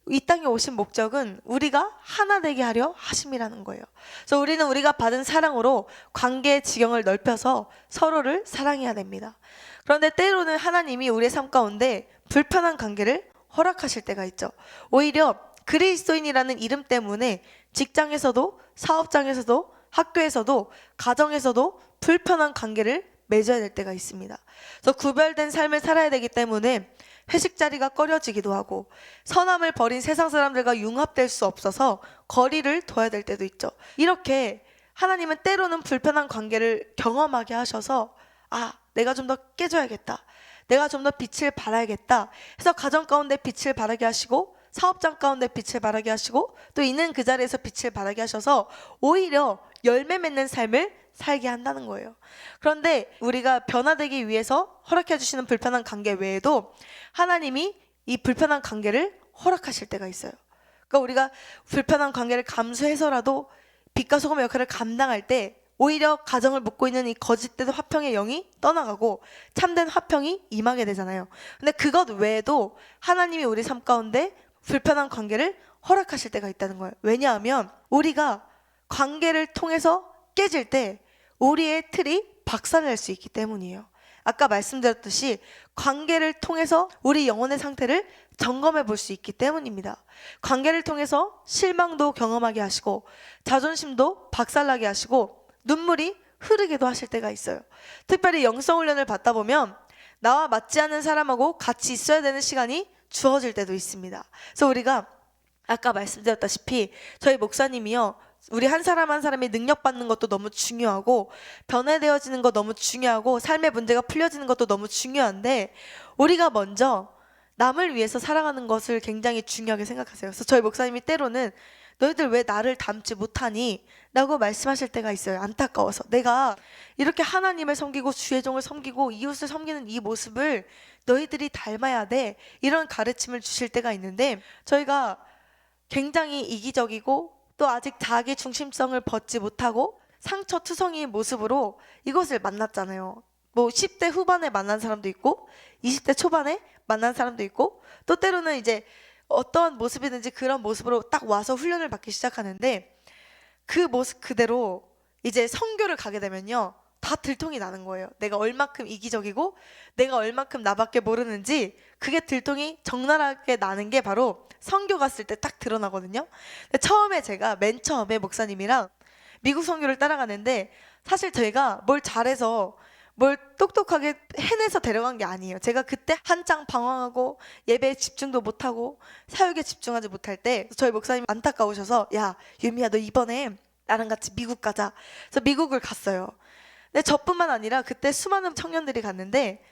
이 땅에 오신 목적은 우리가 하나 되게 하려 하심이라는 거예요. 그래서 우리는 우리가 받은 사랑으로 관계의 지경을 넓혀서 서로를 사랑해야 됩니다. 그런데 때로는 하나님이 우리의 삶 가운데 불편한 관계를 허락하실 때가 있죠. 오히려 그리스도인이라는 이름 때문에 직장에서도, 사업장에서도, 학교에서도, 가정에서도 불편한 관계를 맺어야 될 때가 있습니다. 그래서 구별된 삶을 살아야 되기 때문에 회식 자리가 꺼려지기도 하고, 선함을 버린 세상 사람들과 융합될 수 없어서 거리를 둬야 될 때도 있죠. 이렇게 하나님은 때로는 불편한 관계를 경험하게 하셔서 내가 좀 더 깨져야겠다, 내가 좀 더 빛을 발하야겠다 해서 가정 가운데 빛을 발하게 하시고, 사업장 가운데 빛을 발하게 하시고, 또 있는 그 자리에서 빛을 발하게 하셔서 오히려 열매 맺는 삶을 살게 한다는 거예요. 그런데 우리가 변화되기 위해서 허락해 주시는 불편한 관계 외에도 하나님이 이 불편한 관계를 허락하실 때가 있어요. 그러니까 우리가 불편한 관계를 감수해서라도 빛과 소금의 역할을 감당할 때 오히려 가정을 묶고 있는 이 거짓된 화평의 영이 떠나가고 참된 화평이 임하게 되잖아요. 근데 그것 외에도 하나님이 우리 삶 가운데 불편한 관계를 허락하실 때가 있다는 거예요. 왜냐하면 우리가 관계를 통해서 깨질 때 우리의 틀이 박살날 수 있기 때문이에요. 아까 말씀드렸듯이 관계를 통해서 우리 영혼의 상태를 점검해 볼 수 있기 때문입니다. 관계를 통해서 실망도 경험하게 하시고, 자존심도 박살나게 하시고, 눈물이 흐르게도 하실 때가 있어요. 특별히 영성 훈련을 받다 보면 나와 맞지 않는 사람하고 같이 있어야 되는 시간이 주어질 때도 있습니다. 그래서 우리가 아까 말씀드렸다시피 저희 목사님이요, 우리 한 사람 한 사람이 능력받는 것도 너무 중요하고, 변화되어지는 거 너무 중요하고, 삶의 문제가 풀려지는 것도 너무 중요한데, 우리가 먼저 남을 위해서 살아가는 것을 굉장히 중요하게 생각하세요. 그래서 저희 목사님이 때로는 너희들 왜 나를 닮지 못하니? 라고 말씀하실 때가 있어요. 안타까워서. 내가 이렇게 하나님을 섬기고 주의 종을 섬기고 이웃을 섬기는 이 모습을 너희들이 닮아야 돼, 이런 가르침을 주실 때가 있는데, 저희가 굉장히 이기적이고 또 아직 자기 중심성을 벗지 못하고 상처투성이의 모습으로 이곳을 만났잖아요. 뭐 10대 후반에 만난 사람도 있고 20대 초반에 만난 사람도 있고, 또 때로는 이제 어떠한 모습이든지 그런 모습으로 딱 와서 훈련을 받기 시작하는데, 그 모습 그대로 이제 선교를 가게 되면요, 다 들통이 나는 거예요. 내가 얼마큼 이기적이고 내가 얼마큼 나밖에 모르는지 그게 들통이 적나라하게 나는 게 바로 선교 갔을 때 딱 드러나거든요. 근데 처음에 제가 맨 처음에 목사님이랑 미국 선교를 따라가는데, 사실 제가 뭘 잘해서 뭘 똑똑하게 해내서 데려간 게 아니에요. 제가 그때 한창 방황하고 예배에 집중도 못하고 사역에 집중하지 못할 때 저희 목사님이 안타까우셔서, 야 유미야, 너 이번에 나랑 같이 미국 가자. 그래서 미국을 갔어요. 근데 저뿐만 아니라 그때 수많은 청년들이 갔는데,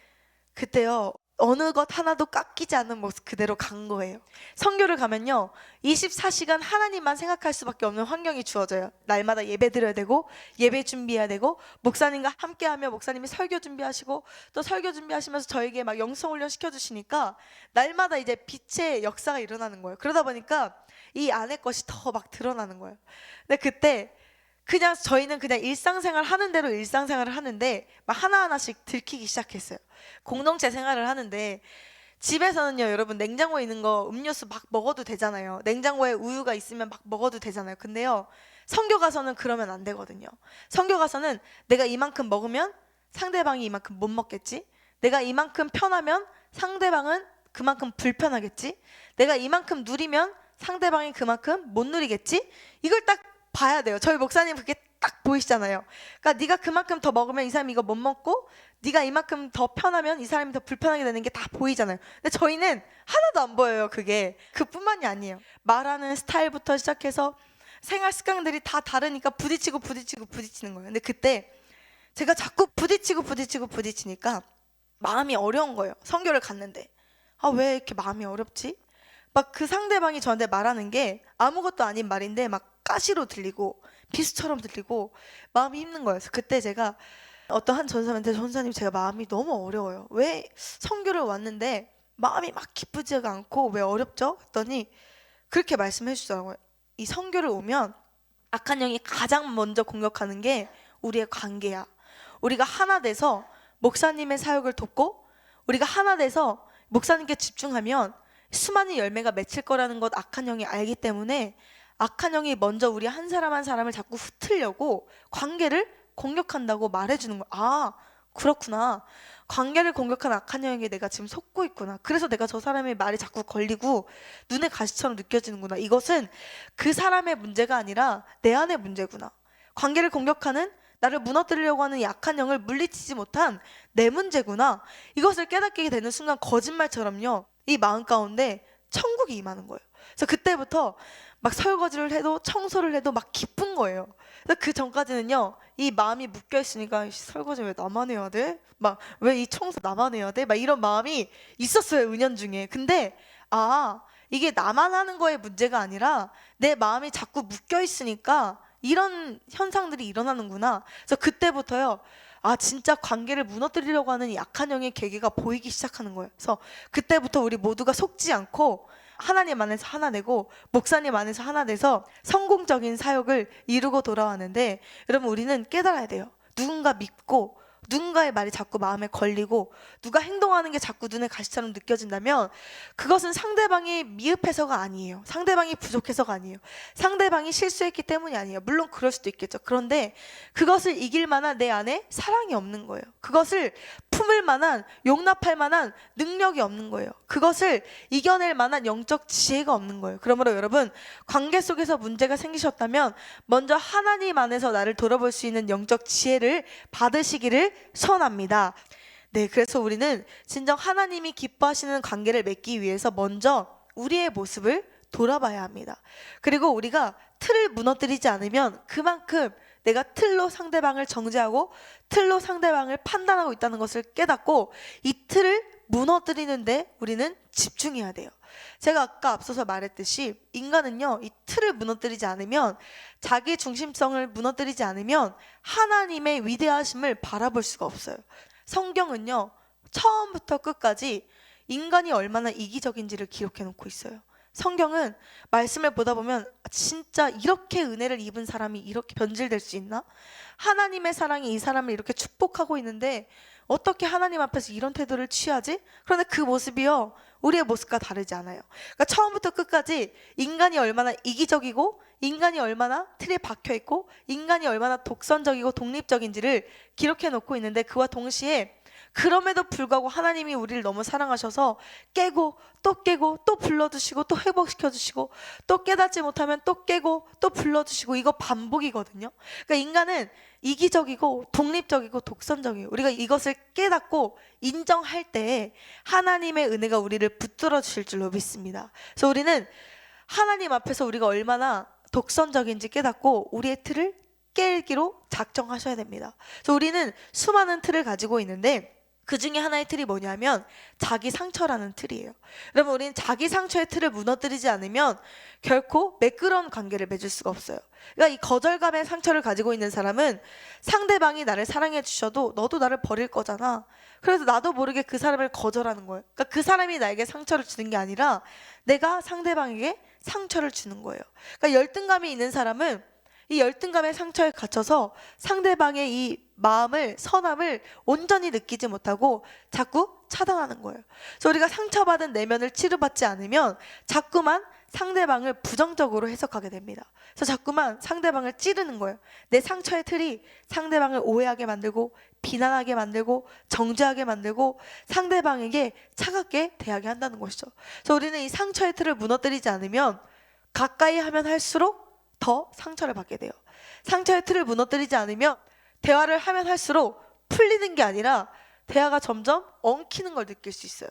그때요 어느 것 하나도 깎이지 않는 모습 그대로 간 거예요. 선교를 가면요 24시간 하나님만 생각할 수밖에 없는 환경이 주어져요. 날마다 예배 드려야 되고 예배 준비해야 되고, 목사님과 함께하며 목사님이 설교 준비하시고, 또 설교 준비하시면서 저에게 막 영성훈련 시켜주시니까 날마다 이제 빛의 역사가 일어나는 거예요. 그러다 보니까 이 안의 것이 더 막 드러나는 거예요. 근데 그때 그냥 저희는 그냥 일상생활 하는 대로 일상생활을 하는데 막 하나하나씩 들키기 시작했어요. 공동체 생활을 하는데 집에서는요 여러분, 냉장고에 있는 거 음료수 막 먹어도 되잖아요. 냉장고에 우유가 있으면 막 먹어도 되잖아요. 근데요 선교 가서는 그러면 안 되거든요. 선교 가서는 내가 이만큼 먹으면 상대방이 이만큼 못 먹겠지, 내가 이만큼 편하면 상대방은 그만큼 불편하겠지, 내가 이만큼 누리면 상대방이 그만큼 못 누리겠지, 이걸 딱 봐야 돼요. 저희 목사님 그게 딱 보이시잖아요. 그러니까 네가 그만큼 더 먹으면 이 사람이 이거 못 먹고, 네가 이만큼 더 편하면 이 사람이 더 불편하게 되는 게 다 보이잖아요. 근데 저희는 하나도 안 보여요. 그게 그뿐만이 아니에요. 말하는 스타일부터 시작해서 생활 습관들이 다 다르니까 부딪히는 거예요. 근데 그때 제가 자꾸 부딪히니까 마음이 어려운 거예요. 선교를 갔는데 왜 이렇게 마음이 어렵지? 막 그 상대방이 저한테 말하는 게 아무것도 아닌 말인데 막 가시로 들리고 비수처럼 들리고 마음이 힘든 거예요. 그래서 그때 제가 어떤 한 전사님한테, 전사님 제가 마음이 너무 어려워요. 왜 선교를 왔는데 마음이 막 기쁘지가 않고 왜 어렵죠? 했더니 그렇게 말씀해 주더라고요. 이 성교를 오면 악한 영이 가장 먼저 공격하는 게 우리의 관계야. 우리가 하나 돼서 목사님의 사역을 돕고 우리가 하나 돼서 목사님께 집중하면 수많은 열매가 맺힐 거라는 것 악한 영이 알기 때문에 악한 영이 먼저 우리 한 사람 한 사람을 자꾸 흩으려고 관계를 공격한다고 말해주는 거야. 아, 그렇구나. 관계를 공격한 악한 영에게 내가 지금 속고 있구나. 그래서 내가 저 사람의 말이 자꾸 걸리고 눈에 가시처럼 느껴지는구나. 이것은 그 사람의 문제가 아니라 내 안의 문제구나. 관계를 공격하는 나를 무너뜨리려고 하는 이 악한 영을 물리치지 못한 내 문제구나. 이것을 깨닫게 되는 순간 거짓말처럼요, 이 마음 가운데 천국이 임하는 거예요. 그래서 그때부터 막 설거지를 해도 청소를 해도 막 기쁜 거예요. 그래서 그 전까지는요, 이 마음이 묶여 있으니까 설거지 왜 나만 해야 돼? 막 왜 이 청소 나만 해야 돼? 막 이런 마음이 있었어요, 은연중에. 근데 이게 나만 하는 거의 문제가 아니라 내 마음이 자꾸 묶여 있으니까 이런 현상들이 일어나는구나. 그래서 그때부터요, 진짜 관계를 무너뜨리려고 하는 이 약한 영의 계기가 보이기 시작하는 거예요. 그래서 그때부터 우리 모두가 속지 않고 하나님 안에서 하나 되고 목사님 안에서 하나 돼서 성공적인 사역을 이루고 돌아왔는데, 여러분 우리는 깨달아야 돼요. 누군가 믿고 누군가의 말이 자꾸 마음에 걸리고 누가 행동하는 게 자꾸 눈에 가시처럼 느껴진다면 그것은 상대방이 미흡해서가 아니에요. 상대방이 부족해서가 아니에요. 상대방이 실수했기 때문이 아니에요. 물론 그럴 수도 있겠죠. 그런데 그것을 이길 만한 내 안에 사랑이 없는 거예요. 그것을 품을 만한, 용납할 만한 능력이 없는 거예요. 그것을 이겨낼 만한 영적 지혜가 없는 거예요. 그러므로 여러분, 관계 속에서 문제가 생기셨다면 먼저 하나님 안에서 나를 돌아볼 수 있는 영적 지혜를 받으시기를 소원합니다. 네, 그래서 우리는 진정 하나님이 기뻐하시는 관계를 맺기 위해서 먼저 우리의 모습을 돌아봐야 합니다. 그리고 우리가 틀을 무너뜨리지 않으면 그만큼 내가 틀로 상대방을 정죄하고 틀로 상대방을 판단하고 있다는 것을 깨닫고 이 틀을 무너뜨리는데 우리는 집중해야 돼요. 제가 아까 앞서서 말했듯이 인간은요, 이 틀을 무너뜨리지 않으면, 자기 중심성을 무너뜨리지 않으면 하나님의 위대하심을 바라볼 수가 없어요. 성경은요, 처음부터 끝까지 인간이 얼마나 이기적인지를 기록해 놓고 있어요. 성경은 말씀을 보다 보면 진짜 이렇게 은혜를 입은 사람이 이렇게 변질될 수 있나? 하나님의 사랑이 이 사람을 이렇게 축복하고 있는데 어떻게 하나님 앞에서 이런 태도를 취하지? 그런데 그 모습이요, 우리의 모습과 다르지 않아요. 그러니까 처음부터 끝까지 인간이 얼마나 이기적이고 인간이 얼마나 틀에 박혀있고 인간이 얼마나 독선적이고 독립적인지를 기록해 놓고 있는데, 그와 동시에 그럼에도 불구하고 하나님이 우리를 너무 사랑하셔서 깨고 또 불러주시고 또 회복시켜주시고 또 깨닫지 못하면 또 깨고 또 불러주시고, 이거 반복이거든요. 그러니까 인간은 이기적이고 독립적이고 독선적이에요. 우리가 이것을 깨닫고 인정할 때 하나님의 은혜가 우리를 붙들어 주실 줄로 믿습니다. 그래서 우리는 하나님 앞에서 우리가 얼마나 독선적인지 깨닫고 우리의 틀을 깨기로 작정하셔야 됩니다. 그래서 우리는 수많은 틀을 가지고 있는데 그 중에 하나의 틀이 뭐냐면 자기 상처라는 틀이에요. 여러분, 우리는 자기 상처의 틀을 무너뜨리지 않으면 결코 매끄러운 관계를 맺을 수가 없어요. 그러니까 이 거절감의 상처를 가지고 있는 사람은 상대방이 나를 사랑해 주셔도 너도 나를 버릴 거잖아. 그래서 나도 모르게 그 사람을 거절하는 거예요. 그러니까 그 사람이 나에게 상처를 주는 게 아니라 내가 상대방에게 상처를 주는 거예요. 그러니까 열등감이 있는 사람은 이 열등감의 상처에 갇혀서 상대방의 이 마음을, 선함을 온전히 느끼지 못하고 자꾸 차단하는 거예요. 그래서 우리가 상처받은 내면을 치료받지 않으면 자꾸만 상대방을 부정적으로 해석하게 됩니다. 그래서 자꾸만 상대방을 찌르는 거예요. 내 상처의 틀이 상대방을 오해하게 만들고 비난하게 만들고 정죄하게 만들고 상대방에게 차갑게 대하게 한다는 것이죠. 그래서 우리는 이 상처의 틀을 무너뜨리지 않으면 가까이 하면 할수록 더 상처를 받게 돼요. 상처의 틀을 무너뜨리지 않으면 대화를 하면 할수록 풀리는 게 아니라 대화가 점점 엉키는 걸 느낄 수 있어요.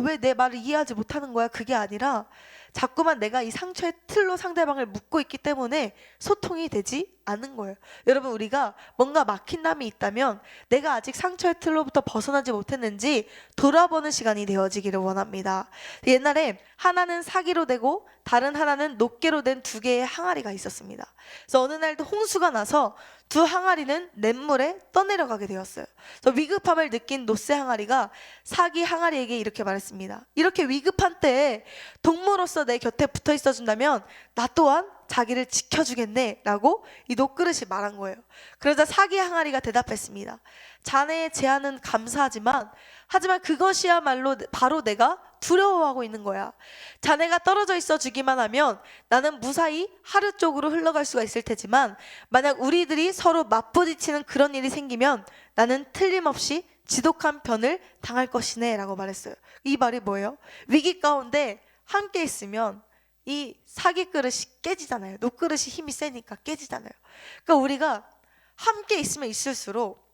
왜 내 말을 이해하지 못하는 거야? 그게 아니라 자꾸만 내가 이 상처의 틀로 상대방을 묶고 있기 때문에 소통이 되지 않는 거예요. 여러분, 우리가 뭔가 막힌 담이 있다면 내가 아직 상처의 틀로부터 벗어나지 못했는지 돌아보는 시간이 되어지기를 원합니다. 옛날에 하나는 사기로 되고 다른 하나는 놋개로 된 두 개의 항아리가 있었습니다. 그래서 어느 날도 홍수가 나서 두 항아리는 냇물에 떠내려가게 되었어요. 그래서 위급함을 느낀 놋새 항아리가 사기 항아리에게 이렇게 말했습니다. 이렇게 위급한 때에 동무로서 내 곁에 붙어 있어 준다면 나 또한 자기를 지켜주겠네 라고 이 놋그릇이 말한 거예요. 그러자 사기 항아리가 대답했습니다. 자네의 제안은 감사하지만 하지만 그것이야말로 바로 내가 두려워하고 있는 거야. 자네가 떨어져 있어 주기만 하면 나는 무사히 하류 쪽으로 흘러갈 수가 있을 테지만 만약 우리들이 서로 맞부딪히는 그런 일이 생기면 나는 틀림없이 지독한 변을 당할 것이네 라고 말했어요. 이 말이 뭐예요? 위기 가운데 함께 있으면 이 사기 그릇이 깨지잖아요. 놋그릇이 힘이 세니까 깨지잖아요. 그러니까 우리가 함께 있으면 있을수록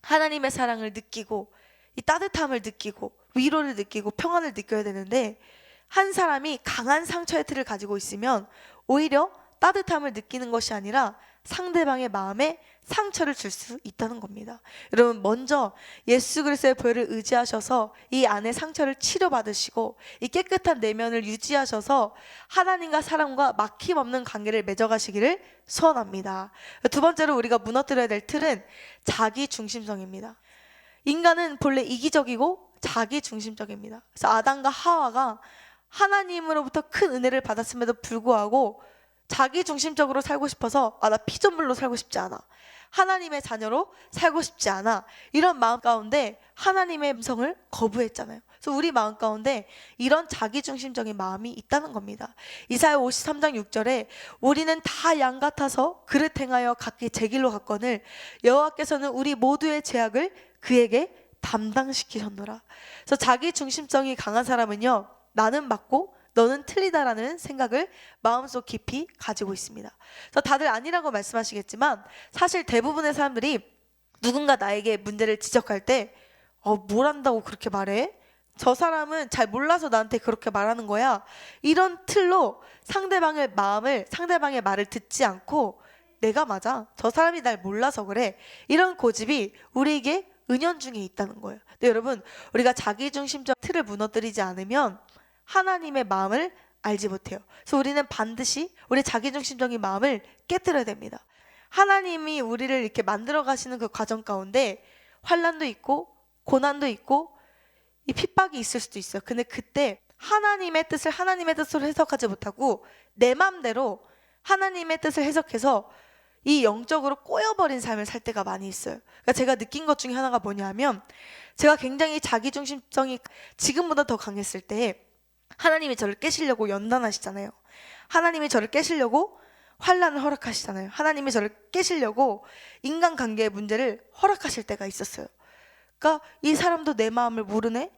하나님의 사랑을 느끼고 이 따뜻함을 느끼고 위로를 느끼고 평안을 느껴야 되는데 한 사람이 강한 상처의 틀을 가지고 있으면 오히려 따뜻함을 느끼는 것이 아니라 상대방의 마음에 상처를 줄 수 있다는 겁니다. 여러분, 먼저 예수 그리스도의 보혈을 의지하셔서 이 안의 상처를 치료받으시고 이 깨끗한 내면을 유지하셔서 하나님과 사람과 막힘없는 관계를 맺어가시기를 소원합니다. 두 번째로 우리가 무너뜨려야 될 틀은 자기중심성입니다. 인간은 본래 이기적이고 자기중심적입니다. 그래서 아담과 하와가 하나님으로부터 큰 은혜를 받았음에도 불구하고 자기중심적으로 살고 싶어서 나 피조물로 살고 싶지 않아, 하나님의 자녀로 살고 싶지 않아, 이런 마음 가운데 하나님의 음성을 거부했잖아요. 그래서 우리 마음 가운데 이런 자기중심적인 마음이 있다는 겁니다. 이사야 53장 6절에 우리는 다 양 같아서 그릇 행하여 각기 제 길로 갔거늘 여호와께서는 우리 모두의 죄악을 그에게 담당시키셨노라. 그래서 자기중심성이 강한 사람은요, 나는 맞고 너는 틀리다라는 생각을 마음속 깊이 가지고 있습니다. 그래서 다들 아니라고 말씀하시겠지만 사실 대부분의 사람들이 누군가 나에게 문제를 지적할 때 뭘 안다고 그렇게 말해? 저 사람은 잘 몰라서 나한테 그렇게 말하는 거야. 이런 틀로 상대방의 말을 듣지 않고 내가 맞아, 저 사람이 날 몰라서 그래, 이런 고집이 우리에게 은연중에 있다는 거예요. 근데 여러분, 우리가 자기중심적 틀을 무너뜨리지 않으면 하나님의 마음을 알지 못해요. 그래서 우리는 반드시 우리 자기중심적인 마음을 깨뜨려야 됩니다. 하나님이 우리를 이렇게 만들어 가시는 그 과정 가운데 환난도 있고 고난도 있고 이 핍박이 있을 수도 있어요. 근데 그때 하나님의 뜻을 하나님의 뜻으로 해석하지 못하고 내 맘대로 하나님의 뜻을 해석해서 이 영적으로 꼬여버린 삶을 살 때가 많이 있어요. 그러니까 제가 느낀 것 중에 하나가 뭐냐면, 제가 굉장히 자기중심성이 지금보다 더 강했을 때 하나님이 저를 깨시려고 연단하시잖아요. 하나님이 저를 깨시려고 환난을 허락하시잖아요. 하나님이 저를 깨시려고 인간관계의 문제를 허락하실 때가 있었어요. 그러니까 이 사람도 내 마음을 모르네,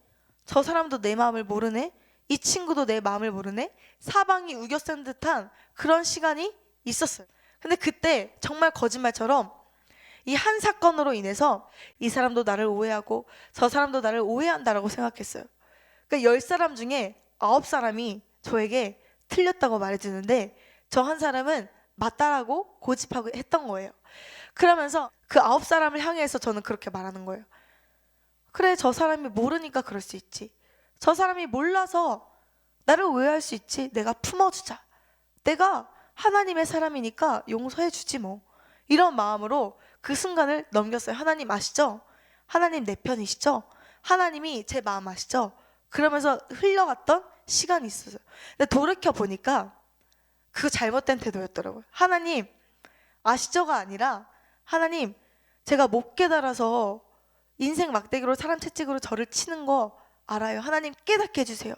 저 사람도 내 마음을 모르네, 이 친구도 내 마음을 모르네, 사방이 우겨쓴 듯한 그런 시간이 있었어요. 근데 그때 정말 거짓말처럼 이 한 사건으로 인해서 이 사람도 나를 오해하고 저 사람도 나를 오해한다라고 생각했어요. 그러니까 10사람 중에 9사람이 저에게 틀렸다고 말해주는데 저 한 사람은 맞다라고 고집하고 했던 거예요. 그러면서 그 9사람을 향해서 저는 그렇게 말하는 거예요. 그래, 저 사람이 모르니까 그럴 수 있지, 저 사람이 몰라서 나를 오해할 수 있지, 내가 품어주자, 내가 하나님의 사람이니까 용서해 주지 뭐, 이런 마음으로 그 순간을 넘겼어요. 하나님 아시죠? 하나님 내 편이시죠? 하나님이 제 마음 아시죠? 그러면서 흘러갔던 시간이 있었어요. 근데 돌이켜 보니까 그거 잘못된 태도였더라고요. 하나님 아시죠가 아니라, 하나님 제가 못 깨달아서 인생 막대기로 사람 채찍으로 저를 치는 거 알아요. 하나님 깨닫게 해주세요.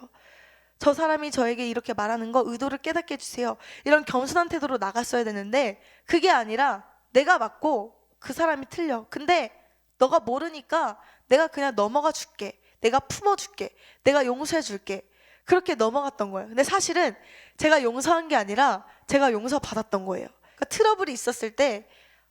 저 사람이 저에게 이렇게 말하는 거 의도를 깨닫게 해주세요. 이런 겸손한 태도로 나갔어야 되는데 그게 아니라 내가 맞고 그 사람이 틀려. 근데 너가 모르니까 내가 그냥 넘어가 줄게, 내가 품어줄게, 내가 용서해 줄게, 그렇게 넘어갔던 거예요. 근데 사실은 제가 용서한 게 아니라 제가 용서받았던 거예요. 그러니까 트러블이 있었을 때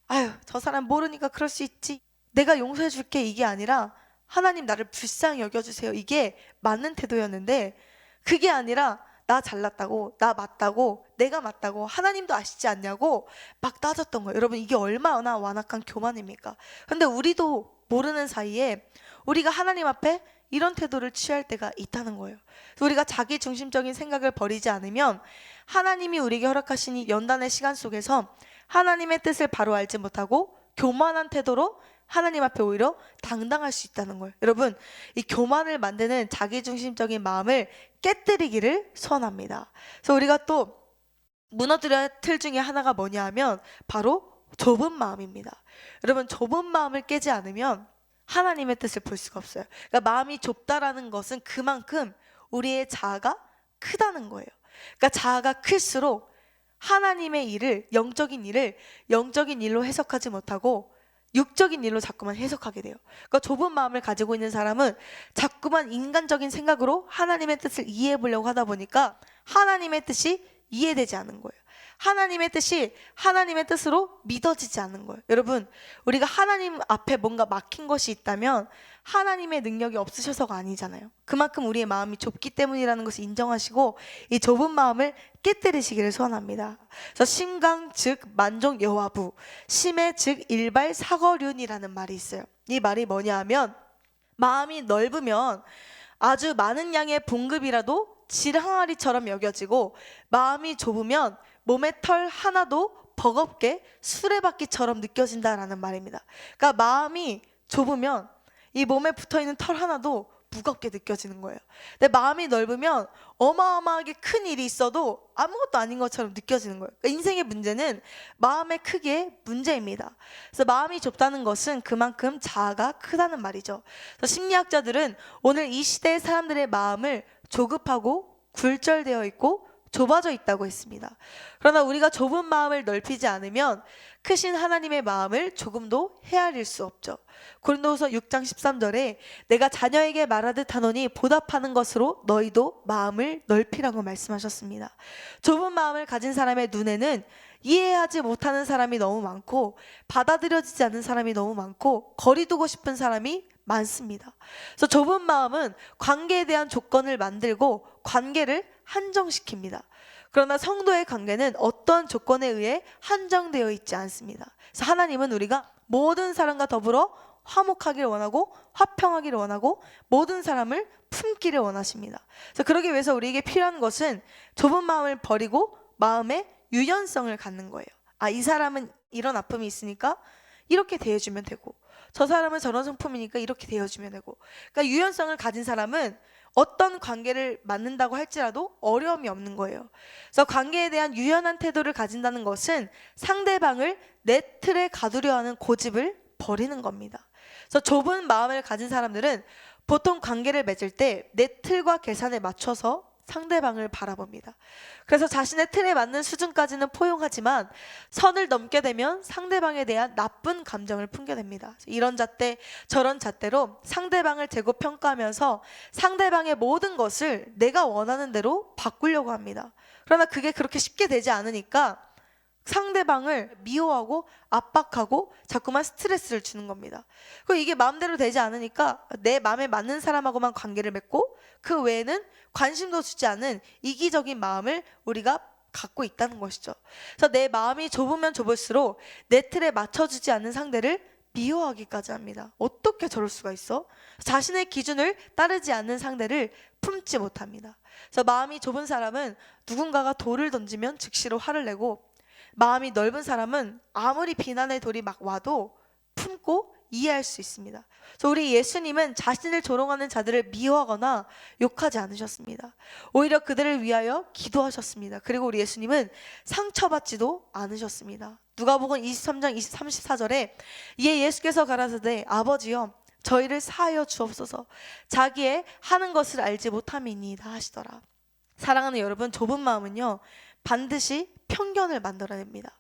아유, 저 사람 모르니까 그럴 수 있지, 내가 용서해 줄게, 이게 아니라 하나님 나를 불쌍히 여겨주세요, 이게 맞는 태도였는데 그게 아니라 나 잘났다고, 나 맞다고, 내가 맞다고, 하나님도 아시지 않냐고 막 따졌던 거예요. 여러분, 이게 얼마나 완악한 교만입니까? 근데 우리도 모르는 사이에 우리가 하나님 앞에 이런 태도를 취할 때가 있다는 거예요. 우리가 자기 중심적인 생각을 버리지 않으면 하나님이 우리에게 허락하신 이 연단의 시간 속에서 하나님의 뜻을 바로 알지 못하고 교만한 태도로 하나님 앞에 오히려 당당할 수 있다는 거예요. 여러분, 이 교만을 만드는 자기중심적인 마음을 깨뜨리기를 소원합니다. 그래서 우리가 또 무너뜨려야 할 틀 중에 하나가 뭐냐 하면 바로 좁은 마음입니다. 여러분, 좁은 마음을 깨지 않으면 하나님의 뜻을 볼 수가 없어요. 그러니까 마음이 좁다라는 것은 그만큼 우리의 자아가 크다는 거예요. 그러니까 자아가 클수록 하나님의 일을, 영적인 일로 해석하지 못하고 육적인 일로 자꾸만 해석하게 돼요. 그러니까 좁은 마음을 가지고 있는 사람은 자꾸만 인간적인 생각으로 하나님의 뜻을 이해해 보려고 하다 보니까 하나님의 뜻이 이해되지 않는 거예요. 하나님의 뜻이 하나님의 뜻으로 믿어지지 않는 거예요. 여러분, 우리가 하나님 앞에 뭔가 막힌 것이 있다면 하나님의 능력이 없으셔서가 아니잖아요. 그만큼 우리의 마음이 좁기 때문이라는 것을 인정하시고 이 좁은 마음을 깨뜨리시기를 소원합니다. 그래서 심강 즉 만종 여와부, 심해 즉 일발 사거륜이라는 말이 있어요. 이 말이 뭐냐 하면 마음이 넓으면 아주 많은 양의 봉급이라도 질항아리처럼 여겨지고 마음이 좁으면 몸의 털 하나도 버겁게 수레바퀴처럼 느껴진다라는 말입니다. 그러니까 마음이 좁으면 이 몸에 붙어있는 털 하나도 무겁게 느껴지는 거예요. 근데 마음이 넓으면 어마어마하게 큰 일이 있어도 아무것도 아닌 것처럼 느껴지는 거예요. 그러니까 인생의 문제는 마음의 크기의 문제입니다. 그래서 마음이 좁다는 것은 그만큼 자아가 크다는 말이죠. 그래서 심리학자들은 오늘 이 시대의 사람들의 마음을 조급하고 굴절되어 있고 좁아져 있다고 했습니다. 그러나 우리가 좁은 마음을 넓히지 않으면 크신 하나님의 마음을 조금도 헤아릴 수 없죠. 고린도후서 6장 13절에 내가 자녀에게 말하듯 하노니 보답하는 것으로 너희도 마음을 넓히라고 말씀하셨습니다. 좁은 마음을 가진 사람의 눈에는 이해하지 못하는 사람이 너무 많고 받아들여지지 않는 사람이 너무 많고 거리 두고 싶은 사람이 많습니다. 그래서 좁은 마음은 관계에 대한 조건을 만들고 관계를 한정시킵니다. 그러나 성도의 관계는 어떤 조건에 의해 한정되어 있지 않습니다. 그래서 하나님은 우리가 모든 사람과 더불어 화목하기를 원하고 화평하기를 원하고 모든 사람을 품기를 원하십니다. 그래서 그러기 위해서 우리에게 필요한 것은 좁은 마음을 버리고 마음의 유연성을 갖는 거예요. 이 사람은 이런 아픔이 있으니까 이렇게 대해주면 되고 저 사람은 저런 성품이니까 이렇게 대해주면 되고, 그러니까 유연성을 가진 사람은 어떤 관계를 맺는다고 할지라도 어려움이 없는 거예요. 그래서 관계에 대한 유연한 태도를 가진다는 것은 상대방을 내 틀에 가두려 하는 고집을 버리는 겁니다. 그래서 좁은 마음을 가진 사람들은 보통 관계를 맺을 때 내 틀과 계산에 맞춰서 상대방을 바라봅니다. 그래서 자신의 틀에 맞는 수준까지는 포용하지만 선을 넘게 되면 상대방에 대한 나쁜 감정을 풍겨냅니다. 이런 잣대 저런 잣대로 상대방을 재고 평가하면서 상대방의 모든 것을 내가 원하는 대로 바꾸려고 합니다. 그러나 그게 그렇게 쉽게 되지 않으니까 상대방을 미워하고 압박하고 자꾸만 스트레스를 주는 겁니다. 그리고 이게 마음대로 되지 않으니까 내 마음에 맞는 사람하고만 관계를 맺고 그 외에는 관심도 주지 않은 이기적인 마음을 우리가 갖고 있다는 것이죠. 그래서 내 마음이 좁으면 좁을수록 내 틀에 맞춰주지 않는 상대를 미워하기까지 합니다. 어떻게 저럴 수가 있어? 자신의 기준을 따르지 않는 상대를 품지 못합니다. 그래서 마음이 좁은 사람은 누군가가 돌을 던지면 즉시로 화를 내고 마음이 넓은 사람은 아무리 비난의 돌이 막 와도 품고 이해할 수 있습니다. 그래서 우리 예수님은 자신을 조롱하는 자들을 미워하거나 욕하지 않으셨습니다. 오히려 그들을 위하여 기도하셨습니다. 그리고 우리 예수님은 상처받지도 않으셨습니다. 누가복음 23장 34절에 이에 예수께서 가라사대 아버지여 저희를 사하여 주옵소서 자기의 하는 것을 알지 못함이니이다 하시더라. 사랑하는 여러분, 좁은 마음은요 반드시 편견을 만들어냅니다.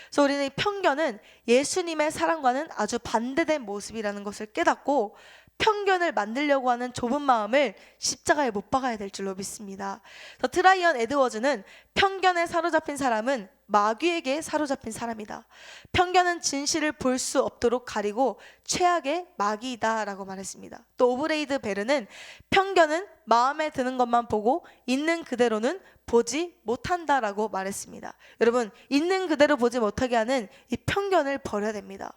그래서 우리는 이 편견은 예수님의 사랑과는 아주 반대된 모습이라는 것을 깨닫고 편견을 만들려고 하는 좁은 마음을 십자가에 못 박아야 될 줄로 믿습니다. 그래서 트라이언 에드워즈는 편견에 사로잡힌 사람은 마귀에게 사로잡힌 사람이다. 편견은 진실을 볼 수 없도록 가리고 최악의 마귀이다 라고 말했습니다. 또 오브레이드 베르는 편견은 마음에 드는 것만 보고 있는 그대로는 보지 못한다라고 말했습니다. 여러분, 있는 그대로 보지 못하게 하는 이 편견을 버려야 됩니다.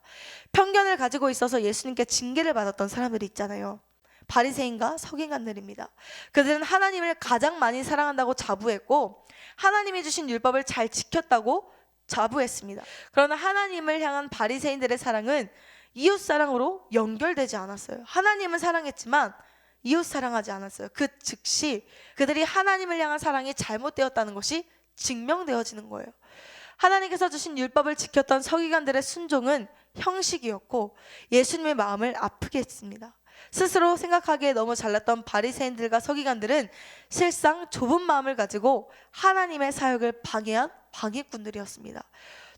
편견을 가지고 있어서 예수님께 징계를 받았던 사람들이 있잖아요. 바리새인과 서기관들입니다. 그들은 하나님을 가장 많이 사랑한다고 자부했고 하나님이 주신 율법을 잘 지켰다고 자부했습니다. 그러나 하나님을 향한 바리새인들의 사랑은 이웃 사랑으로 연결되지 않았어요. 하나님은 사랑했지만 이웃 사랑하지 않았어요. 그 즉시 그들이 하나님을 향한 사랑이 잘못되었다는 것이 증명되어지는 거예요. 하나님께서 주신 율법을 지켰던 서기관들의 순종은 형식이었고 예수님의 마음을 아프게 했습니다. 스스로 생각하기에 너무 잘났던 바리새인들과 서기관들은 실상 좁은 마음을 가지고 하나님의 사역을 방해한 방해꾼들이었습니다.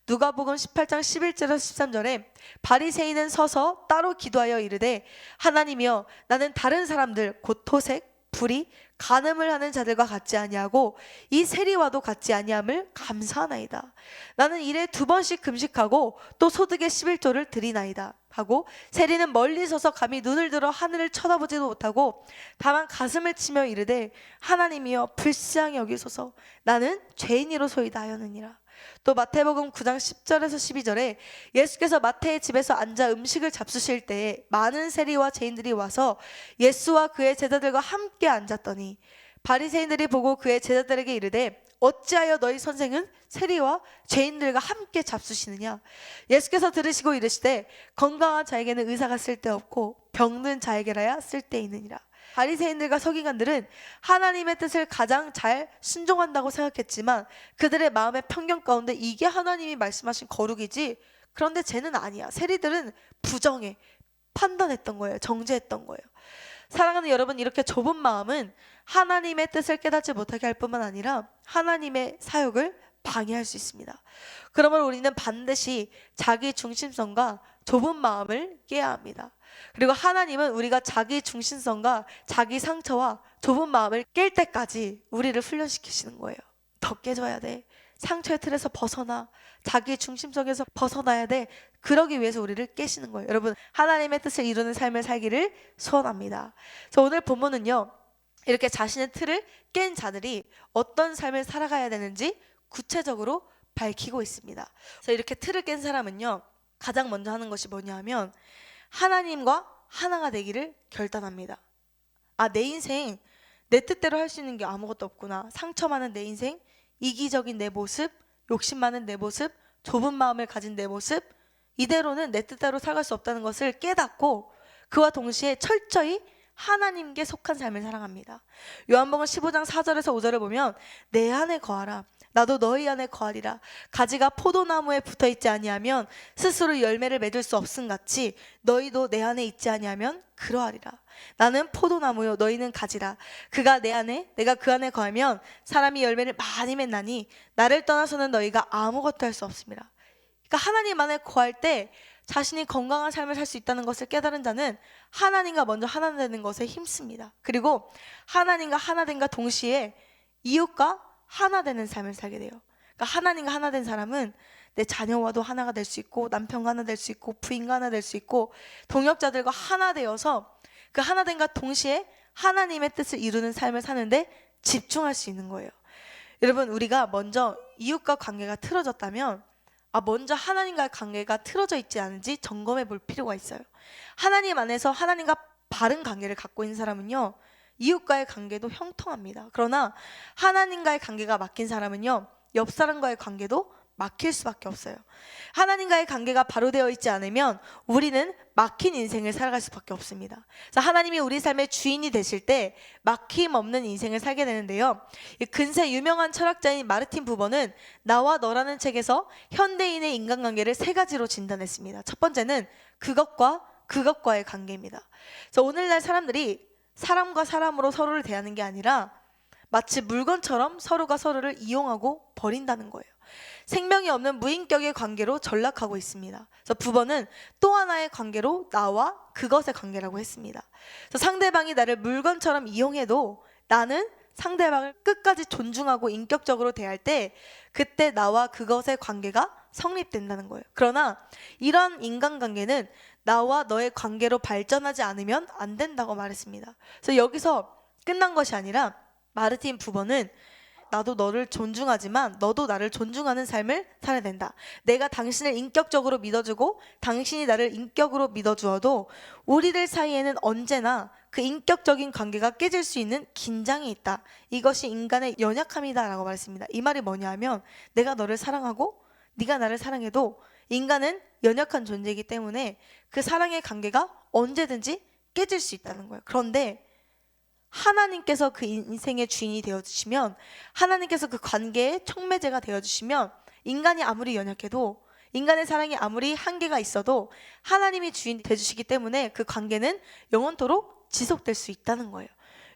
누가복음 18장 11절에서 13절에 바리새인은 서서 따로 기도하여 이르되 하나님이여 나는 다른 사람들 곧 토색, 불의, 간음을 하는 자들과 같지 아니하고 이 세리와도 같지 아니함을 감사하나이다. 나는 일에 2번씩 금식하고 또 소득의 11조를 드리나이다 하고 세리는 멀리 서서 감히 눈을 들어 하늘을 쳐다보지도 못하고 다만 가슴을 치며 이르되 하나님이여 불쌍히 여기소서 나는 죄인이로소이다 하였느니라. 또 마태복음 9장 10절에서 12절에 예수께서 마태의 집에서 앉아 음식을 잡수실 때에 많은 세리와 죄인들이 와서 예수와 그의 제자들과 함께 앉았더니 바리새인들이 보고 그의 제자들에게 이르되 어찌하여 너희 선생은 세리와 죄인들과 함께 잡수시느냐. 예수께서 들으시고 이르시되 건강한 자에게는 의사가 쓸데없고 병든 자에게라야 쓸데있느니라. 바리새인들과 서기관들은 하나님의 뜻을 가장 잘 순종한다고 생각했지만 그들의 마음의 편견 가운데 이게 하나님이 말씀하신 거룩이지 그런데 쟤는 아니야. 세리들은 부정해 판단했던 거예요. 정죄했던 거예요. 사랑하는 여러분, 이렇게 좁은 마음은 하나님의 뜻을 깨닫지 못하게 할 뿐만 아니라 하나님의 사역을 방해할 수 있습니다. 그러므로 우리는 반드시 자기 중심성과 좁은 마음을 깨야 합니다. 그리고 하나님은 우리가 자기 중심성과 자기 상처와 좁은 마음을 깰 때까지 우리를 훈련시키시는 거예요. 더 깨져야 돼. 상처의 틀에서 벗어나. 자기 중심성에서 벗어나야 돼. 그러기 위해서 우리를 깨시는 거예요. 여러분, 하나님의 뜻을 이루는 삶을 살기를 소원합니다. 그래서 오늘 본문은요, 이렇게 자신의 틀을 깬 자들이 어떤 삶을 살아가야 되는지 구체적으로 밝히고 있습니다. 그래서 이렇게 틀을 깬 사람은요, 가장 먼저 하는 것이 뭐냐 하면 하나님과 하나가 되기를 결단합니다. 아, 내 인생 내 뜻대로 할 수 있는 게 아무것도 없구나. 상처 많은 내 인생, 이기적인 내 모습, 욕심 많은 내 모습, 좁은 마음을 가진 내 모습, 이대로는 내 뜻대로 살아갈 수 없다는 것을 깨닫고 그와 동시에 철저히 하나님께 속한 삶을 살아갑니다. 요한복음 15장 4절에서 5절을 보면 내 안에 거하라. 나도 너희 안에 거하리라. 가지가 포도나무에 붙어있지 아니하면 스스로 열매를 맺을 수 없음같이 너희도 내 안에 있지 아니하면 그러하리라. 나는 포도나무요 너희는 가지라. 그가 내 안에 내가 그 안에 거하면 사람이 열매를 많이 맺나니 나를 떠나서는 너희가 아무것도 할 수 없습니다. 그러니까 하나님 안에 거할 때 자신이 건강한 삶을 살 수 있다는 것을 깨달은 자는 하나님과 먼저 하나 되는 것에 힘씁니다. 그리고 하나님과 하나 된과 동시에 이웃과 하나 되는 삶을 살게 돼요. 그러니까 하나님과 하나 된 사람은 내 자녀와도 하나가 될 수 있고 남편과 하나 될 수 있고 부인과 하나 될 수 있고 동역자들과 하나 되어서 그 하나 된과 동시에 하나님의 뜻을 이루는 삶을 사는데 집중할 수 있는 거예요. 여러분, 우리가 먼저 이웃과 관계가 틀어졌다면 먼저 하나님과의 관계가 틀어져 있지 않은지 점검해 볼 필요가 있어요. 하나님 안에서 하나님과 바른 관계를 갖고 있는 사람은요, 이웃과의 관계도 형통합니다. 그러나 하나님과의 관계가 막힌 사람은요, 옆 사람과의 관계도 막힐 수밖에 없어요. 하나님과의 관계가 바로 되어 있지 않으면 우리는 막힌 인생을 살아갈 수밖에 없습니다. 그래서 하나님이 우리 삶의 주인이 되실 때 막힘 없는 인생을 살게 되는데요, 근세 유명한 철학자인 마르틴 부버는 나와 너라는 책에서 현대인의 인간관계를 3가지로 진단했습니다. 첫 번째는 그것과의 관계입니다. 그래서 오늘날 사람들이 사람과 사람으로 서로를 대하는 게 아니라 마치 물건처럼 서로가 서로를 이용하고 버린다는 거예요. 생명이 없는 무인격의 관계로 전락하고 있습니다. 그래서 부버는 또 하나의 관계로 나와 그것의 관계라고 했습니다. 그래서 상대방이 나를 물건처럼 이용해도 나는 상대방을 끝까지 존중하고 인격적으로 대할 때 그때 나와 그것의 관계가 성립된다는 거예요. 그러나 이런 인간관계는 나와 너의 관계로 발전하지 않으면 안 된다고 말했습니다. 그래서 여기서 끝난 것이 아니라 마르틴 부버는 나도 너를 존중하지만 너도 나를 존중하는 삶을 살아야 된다. 내가 당신을 인격적으로 믿어주고 당신이 나를 인격으로 믿어주어도 우리들 사이에는 언제나 그 인격적인 관계가 깨질 수 있는 긴장이 있다. 이것이 인간의 연약함이다 라고 말했습니다. 이 말이 뭐냐 하면 내가 너를 사랑하고 네가 나를 사랑해도 인간은 연약한 존재이기 때문에 그 사랑의 관계가 언제든지 깨질 수 있다는 거예요. 그런데 하나님께서 그 인생의 주인이 되어주시면, 하나님께서 그 관계의 촉매제가 되어주시면 인간이 아무리 연약해도, 인간의 사랑이 아무리 한계가 있어도 하나님이 주인이 되어주시기 때문에 그 관계는 영원토록 지속될 수 있다는 거예요.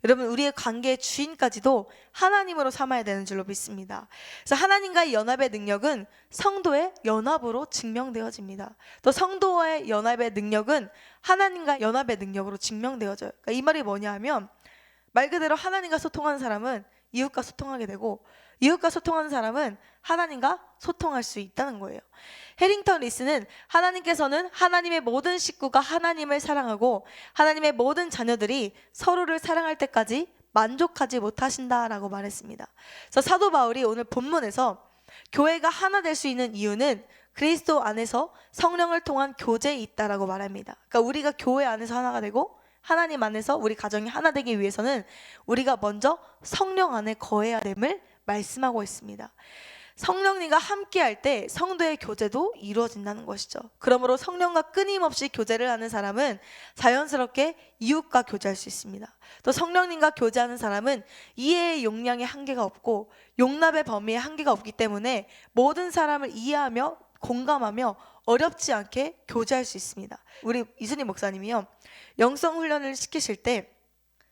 여러분, 우리의 관계의 주인까지도 하나님으로 삼아야 되는 줄로 믿습니다. 그래서 하나님과의 연합의 능력은 성도의 연합으로 증명되어집니다. 또 성도와의 연합의 능력은 하나님과 연합의 능력으로 증명되어져요. 그러니까 이 말이 뭐냐 하면, 말 그대로 하나님과 소통하는 사람은 이웃과 소통하게 되고, 이웃과 소통하는 사람은 하나님과 소통할 수 있다는 거예요. 해링턴 리스는 하나님께서는 하나님의 모든 식구가 하나님을 사랑하고 하나님의 모든 자녀들이 서로를 사랑할 때까지 만족하지 못하신다라고 말했습니다. 그래서 사도 바울이 오늘 본문에서 교회가 하나 될 수 있는 이유는 그리스도 안에서 성령을 통한 교제에 있다라고 말합니다. 그러니까 우리가 교회 안에서 하나가 되고 하나님 안에서 우리 가정이 하나 되기 위해서는 우리가 먼저 성령 안에 거해야 됨을 말씀하고 있습니다. 성령님과 함께 할 때 성도의 교제도 이루어진다는 것이죠. 그러므로 성령과 끊임없이 교제를 하는 사람은 자연스럽게 이웃과 교제할 수 있습니다. 또 성령님과 교제하는 사람은 이해의 용량에 한계가 없고 용납의 범위에 한계가 없기 때문에 모든 사람을 이해하며 공감하며 어렵지 않게 교제할 수 있습니다. 우리 이순희 목사님이요, 영성 훈련을 시키실 때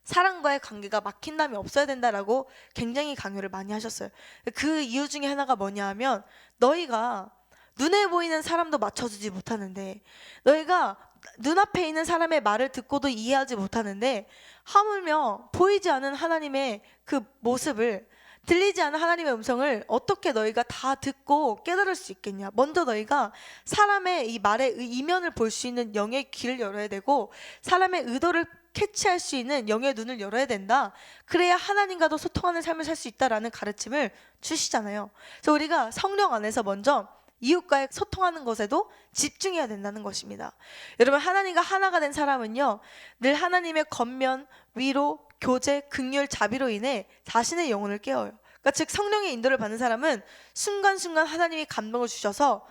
사람과의 관계가 막힌담이 없어야 된다라고 굉장히 강요를 많이 하셨어요. 그 이유 중에 하나가 뭐냐 하면, 너희가 눈에 보이는 사람도 맞춰주지 못하는데, 너희가 눈앞에 있는 사람의 말을 듣고도 이해하지 못하는데 하물며 보이지 않은 하나님의 그 모습을, 들리지 않은 하나님의 음성을 어떻게 너희가 다 듣고 깨달을 수 있겠냐. 먼저 너희가 사람의 이 말의 이면을 볼 수 있는 영의 귀를 열어야 되고 사람의 의도를 캐치할 수 있는 영의 눈을 열어야 된다. 그래야 하나님과도 소통하는 삶을 살 수 있다라는 가르침을 주시잖아요. 그래서 우리가 성령 안에서 먼저 이웃과의 소통하는 것에도 집중해야 된다는 것입니다. 여러분, 하나님과 하나가 된 사람은요, 늘 하나님의 겉면, 위로, 교제, 긍휼, 자비로 인해 자신의 영혼을 깨워요. 그러니까 즉 성령의 인도를 받는 사람은 순간순간 하나님이 감동을 주셔서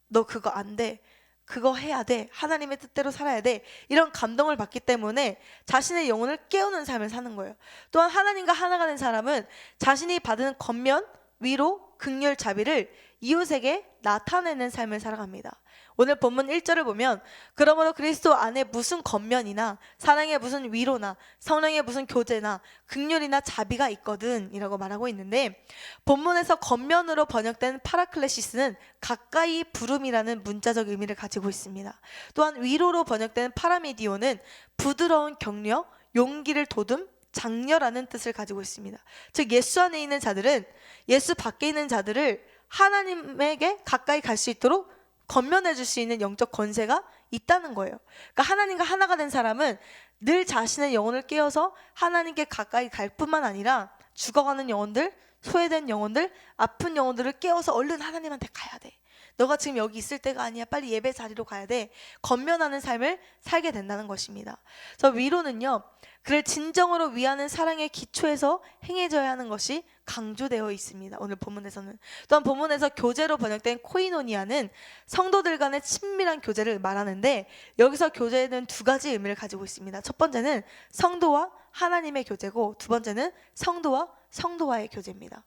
너 그거 안 돼, 그거 해야 돼, 하나님의 뜻대로 살아야 돼, 이런 감동을 받기 때문에 자신의 영혼을 깨우는 삶을 사는 거예요. 또한 하나님과 하나가 된 사람은 자신이 받은 겉면, 위로, 긍휼, 자비를 이웃에게 나타내는 삶을 살아갑니다. 오늘 본문 1절을 보면, 그러므로 그리스도 안에 무슨 겉면이나 사랑의 무슨 위로나 성령의 무슨 교제나 긍휼이나 자비가 있거든 이라고 말하고 있는데, 본문에서 겉면으로 번역된 파라클레시스는 가까이 부름이라는 문자적 의미를 가지고 있습니다. 또한 위로로 번역된 파라미디오는 부드러운 격려, 용기를 돋움, 장려라는 뜻을 가지고 있습니다. 즉 예수 안에 있는 자들은 예수 밖에 있는 자들을 하나님에게 가까이 갈 수 있도록 건면해 줄 수 있는 영적 권세가 있다는 거예요. 그러니까 하나님과 하나가 된 사람은 늘 자신의 영혼을 깨워서 하나님께 가까이 갈 뿐만 아니라 죽어가는 영혼들, 소외된 영혼들, 아픈 영혼들을 깨워서 얼른 하나님한테 가야 돼. 너가 지금 여기 있을 때가 아니야. 빨리 예배 자리로 가야 돼. 건면하는 삶을 살게 된다는 것입니다. 그래서 위로는요, 그를 진정으로 위하는 사랑의 기초에서 행해져야 하는 것이 강조되어 있습니다. 오늘 본문에서는. 또한 본문에서 교제로 번역된 코이노니아는 성도들 간의 친밀한 교제를 말하는데, 여기서 교제는 두 가지 의미를 가지고 있습니다. 첫 번째는 성도와 하나님의 교제고, 두 번째는 성도와 성도와의 교제입니다.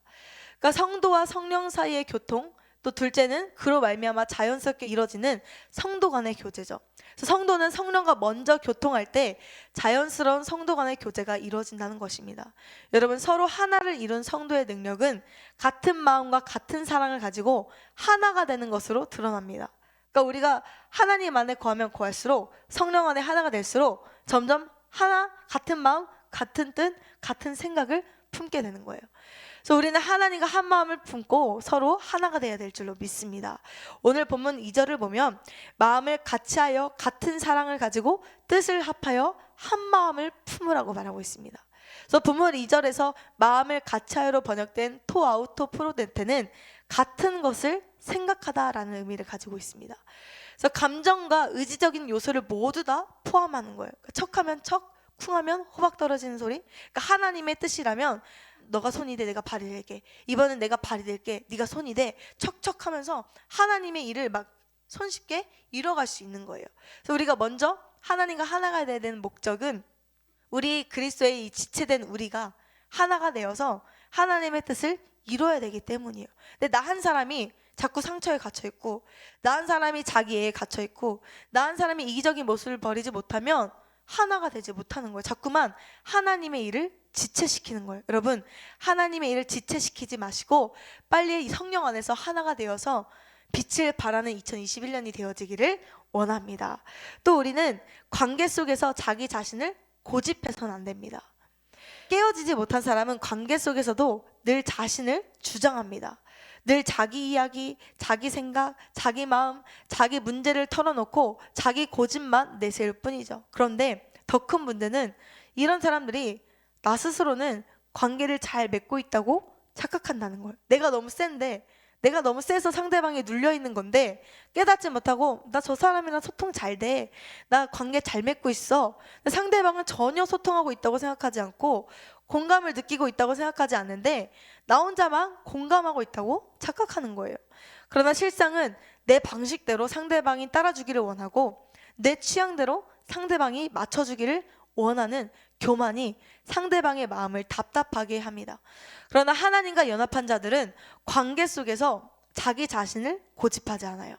그러니까 성도와 성령 사이의 교통, 또 둘째는 그로 말미암아 자연스럽게 이루어지는 성도 간의 교제죠. 그래서 성도는 성령과 먼저 교통할 때 자연스러운 성도 간의 교제가 이루어진다는 것입니다. 여러분, 서로 하나를 이룬 성도의 능력은 같은 마음과 같은 사랑을 가지고 하나가 되는 것으로 드러납니다. 그러니까 우리가 하나님 안에 거하면 거할수록, 성령 안에 하나가 될수록 점점 하나, 같은 마음, 같은 뜻, 같은 생각을 품게 되는 거예요. 그래서 우리는 하나님과 한 마음을 품고 서로 하나가 되어야 될 줄로 믿습니다. 오늘 본문 2절을 보면 마음을 같이하여 같은 사랑을 가지고 뜻을 합하여 한 마음을 품으라고 말하고 있습니다. 그래서 본문 2절에서 마음을 같이하여로 번역된 토아우토 프로덴테는 같은 것을 생각하다라는 의미를 가지고 있습니다. 그래서 감정과 의지적인 요소를 모두 다 포함하는 거예요. 그러니까 척하면 척, 쿵하면 호박 떨어지는 소리. 그러니까 하나님의 뜻이라면 너가 손이 돼, 내가 발이 될게. 이번엔 내가 발이 될게, 네가 손이 돼. 척척하면서 하나님의 일을 막 손쉽게 이뤄갈 수 있는 거예요. 그래서 우리가 먼저 하나님과 하나가 돼야 되는 목적은 우리 그리스도의 이 지체된 우리가 하나가 되어서 하나님의 뜻을 이뤄야 되기 때문이에요. 근데 나 한 사람이 자꾸 상처에 갇혀있고, 나 한 사람이 자기애에 갇혀있고, 나 한 사람이 이기적인 모습을 버리지 못하면 하나가 되지 못하는 거예요. 자꾸만 하나님의 일을 지체시키는 거예요. 여러분, 하나님의 일을 지체시키지 마시고 빨리 이 성령 안에서 하나가 되어서 빛을 발하는 2021년이 되어지기를 원합니다. 또 우리는 관계 속에서 자기 자신을 고집해서는 안 됩니다. 깨어지지 못한 사람은 관계 속에서도 늘 자신을 주장합니다. 늘 자기 이야기, 자기 생각, 자기 마음, 자기 문제를 털어놓고 자기 고집만 내세울 뿐이죠. 그런데 더 큰 문제는 이런 사람들이 나 스스로는 관계를 잘 맺고 있다고 착각한다는 거예요. 내가 너무 센데, 내가 너무 세서 상대방이 눌려있는 건데 깨닫지 못하고 나 저 사람이랑 소통 잘 돼, 나 관계 잘 맺고 있어. 상대방은 전혀 소통하고 있다고 생각하지 않고 공감을 느끼고 있다고 생각하지 않는데 나 혼자만 공감하고 있다고 착각하는 거예요. 그러나 실상은 내 방식대로 상대방이 따라주기를 원하고 내 취향대로 상대방이 맞춰주기를 원하는 교만이 상대방의 마음을 답답하게 합니다. 그러나 하나님과 연합한 자들은 관계 속에서 자기 자신을 고집하지 않아요.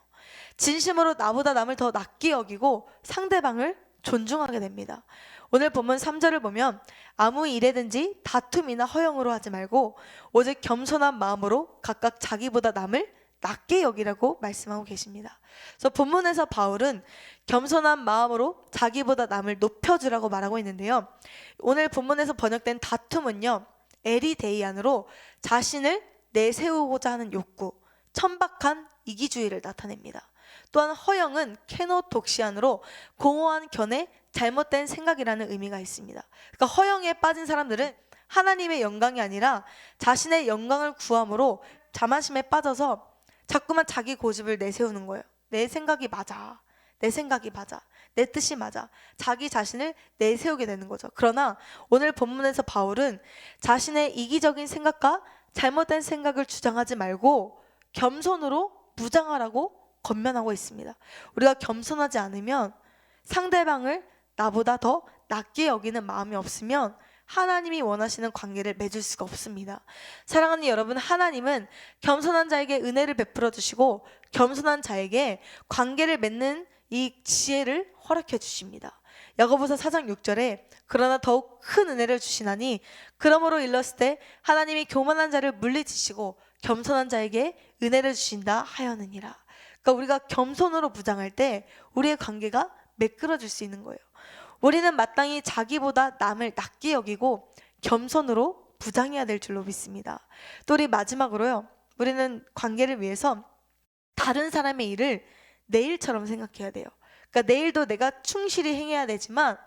진심으로 나보다 남을 더 낫게 여기고 상대방을 존중하게 됩니다. 오늘 본문 3절을 보면 아무 일에든지 다툼이나 허영으로 하지 말고 오직 겸손한 마음으로 각각 자기보다 남을 낮게 여기라고 말씀하고 계십니다. 그래서 본문에서 바울은 겸손한 마음으로 자기보다 남을 높여주라고 말하고 있는데요. 오늘 본문에서 번역된 다툼은요, 에리데이안으로 자신을 내세우고자 하는 욕구, 천박한 이기주의를 나타냅니다. 또한 허영은 케노독시안으로 공허한 견해, 잘못된 생각이라는 의미가 있습니다. 그러니까 허영에 빠진 사람들은 하나님의 영광이 아니라 자신의 영광을 구함으로 자만심에 빠져서 자꾸만 자기 고집을 내세우는 거예요. 내 생각이 맞아, 내 생각이 맞아, 내 뜻이 맞아, 자기 자신을 내세우게 되는 거죠. 그러나 오늘 본문에서 바울은 자신의 이기적인 생각과 잘못된 생각을 주장하지 말고 겸손으로 무장하라고 권면하고 있습니다. 우리가 겸손하지 않으면, 상대방을 나보다 더 낮게 여기는 마음이 없으면 하나님이 원하시는 관계를 맺을 수가 없습니다. 사랑하는 여러분, 하나님은 겸손한 자에게 은혜를 베풀어 주시고 겸손한 자에게 관계를 맺는 이 지혜를 허락해 주십니다. 야고보서 4장 6절에 그러나 더욱 큰 은혜를 주시나니 그러므로 일렀을 때 하나님이 교만한 자를 물리치시고 겸손한 자에게 은혜를 주신다 하였느니라. 그러니까 우리가 겸손으로 무장할 때 우리의 관계가 매끄러질 수 있는 거예요. 우리는 마땅히 자기보다 남을 낮게 여기고 겸손으로 부장해야 될 줄로 믿습니다. 또 우리 마지막으로요, 우리는 관계를 위해서 다른 사람의 일을 내 일처럼 생각해야 돼요. 그러니까 내 일도 내가 충실히 행해야 되지만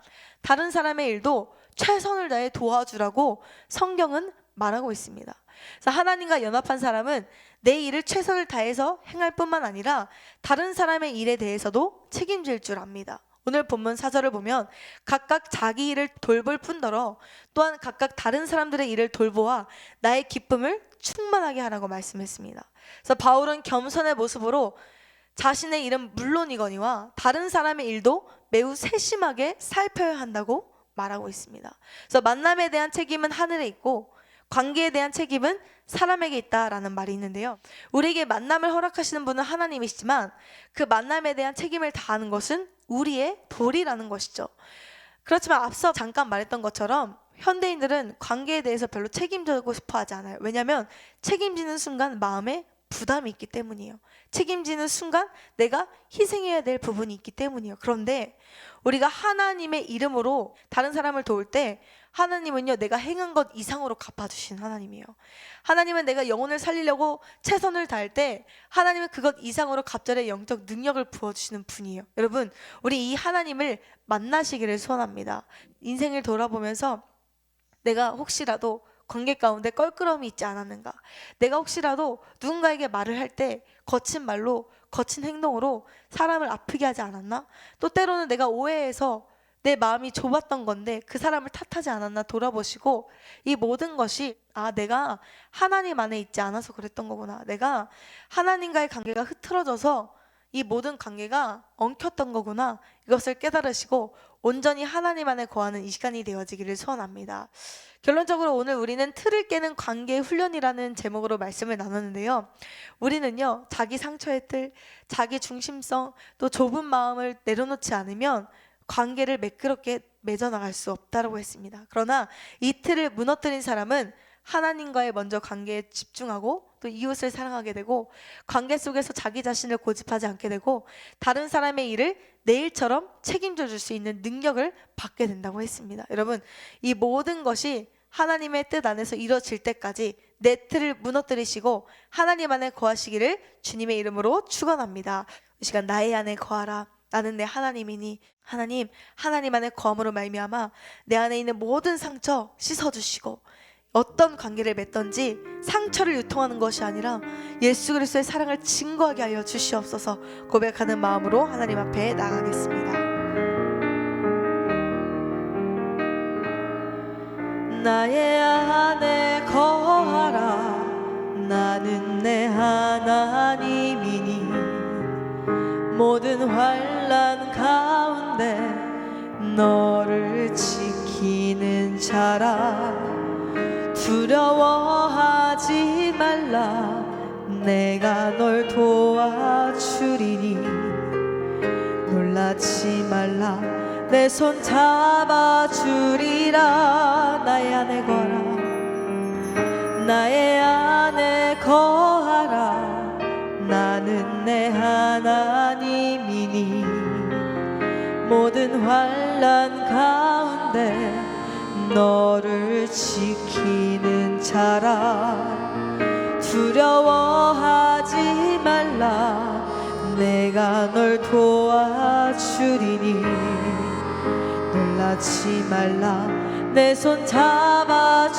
다른 사람의 일도 최선을 다해 도와주라고 성경은 말하고 있습니다. 그래서 하나님과 연합한 사람은 내 일을 최선을 다해서 행할 뿐만 아니라 다른 사람의 일에 대해서도 책임질 줄 압니다. 오늘 본문 4절을 보면 각각 자기 일을 돌볼 뿐더러 또한 각각 다른 사람들의 일을 돌보아 나의 기쁨을 충만하게 하라고 말씀했습니다. 그래서 바울은 겸손의 모습으로 자신의 일은 물론이거니와 다른 사람의 일도 매우 세심하게 살펴야 한다고 말하고 있습니다. 그래서 만남에 대한 책임은 하늘에 있고 관계에 대한 책임은 사람에게 있다라는 말이 있는데요. 우리에게 만남을 허락하시는 분은 하나님이시지만 그 만남에 대한 책임을 다하는 것은 우리의 도리라는 것이죠. 그렇지만 앞서 잠깐 말했던 것처럼 현대인들은 관계에 대해서 별로 책임지고 싶어 하지 않아요. 왜냐하면 책임지는 순간 마음에 부담이 있기 때문이에요. 책임지는 순간 내가 희생해야 될 부분이 있기 때문이에요. 그런데 우리가 하나님의 이름으로 다른 사람을 도울 때 하나님은요, 내가 행한 것 이상으로 갚아주신 하나님이에요. 하나님은 내가 영혼을 살리려고 최선을 다할 때 하나님은 그것 이상으로 갑절의 영적 능력을 부어주시는 분이에요. 여러분, 우리 이 하나님을 만나시기를 소원합니다. 인생을 돌아보면서 내가 혹시라도 관계 가운데 껄끄러움이 있지 않았는가? 내가 혹시라도 누군가에게 말을 할 때 거친 말로, 거친 행동으로 사람을 아프게 하지 않았나? 또 때로는 내가 오해해서 내 마음이 좁았던 건데 그 사람을 탓하지 않았나 돌아보시고, 이 모든 것이 내가 하나님 안에 있지 않아서 그랬던 거구나, 내가 하나님과의 관계가 흐트러져서 이 모든 관계가 엉켰던 거구나, 이것을 깨달으시고 온전히 하나님 안에 거하는 이 시간이 되어지기를 소원합니다. 결론적으로 오늘 우리는 틀을 깨는 관계 훈련이라는 제목으로 말씀을 나눴는데요, 우리는요 자기 상처의 틀, 자기 중심성, 또 좁은 마음을 내려놓지 않으면 관계를 매끄럽게 맺어나갈 수 없다고 했습니다. 그러나 이 틀을 무너뜨린 사람은 하나님과의 먼저 관계에 집중하고 또 이웃을 사랑하게 되고, 관계 속에서 자기 자신을 고집하지 않게 되고, 다른 사람의 일을 내 일처럼 책임져 줄 수 있는 능력을 받게 된다고 했습니다. 여러분, 이 모든 것이 하나님의 뜻 안에서 이루어질 때까지 내 틀을 무너뜨리시고 하나님 안에 거하시기를 주님의 이름으로 축원합니다. 이 시간 나의 안에 거하라, 나는 내 하나님이니. 하나님 안에 거함으로 말미암아 내 안에 있는 모든 상처 씻어주시고, 어떤 관계를 맺든지 상처를 유통하는 것이 아니라 예수 그리스도의 사랑을 증거하게 하여 주시옵소서 고백하는 마음으로 하나님 앞에 나가겠습니다. 나의 안에 거하라, 나는 내 하나님이니. 모든 환난 가운데 너를 지키는 자라. 두려워하지 말라, 내가 널 도와주리니. 놀라지 말라, 내 손 잡아주리라. 나의 안에 거하라, 나의 안에 거하라, 나는 내 하나님이니. 모든 환난 가운데 너를 지키는 자라. 두려워하지 말라, 내가 널 도와주리니. 놀라지 말라, 내 손 잡아주리라.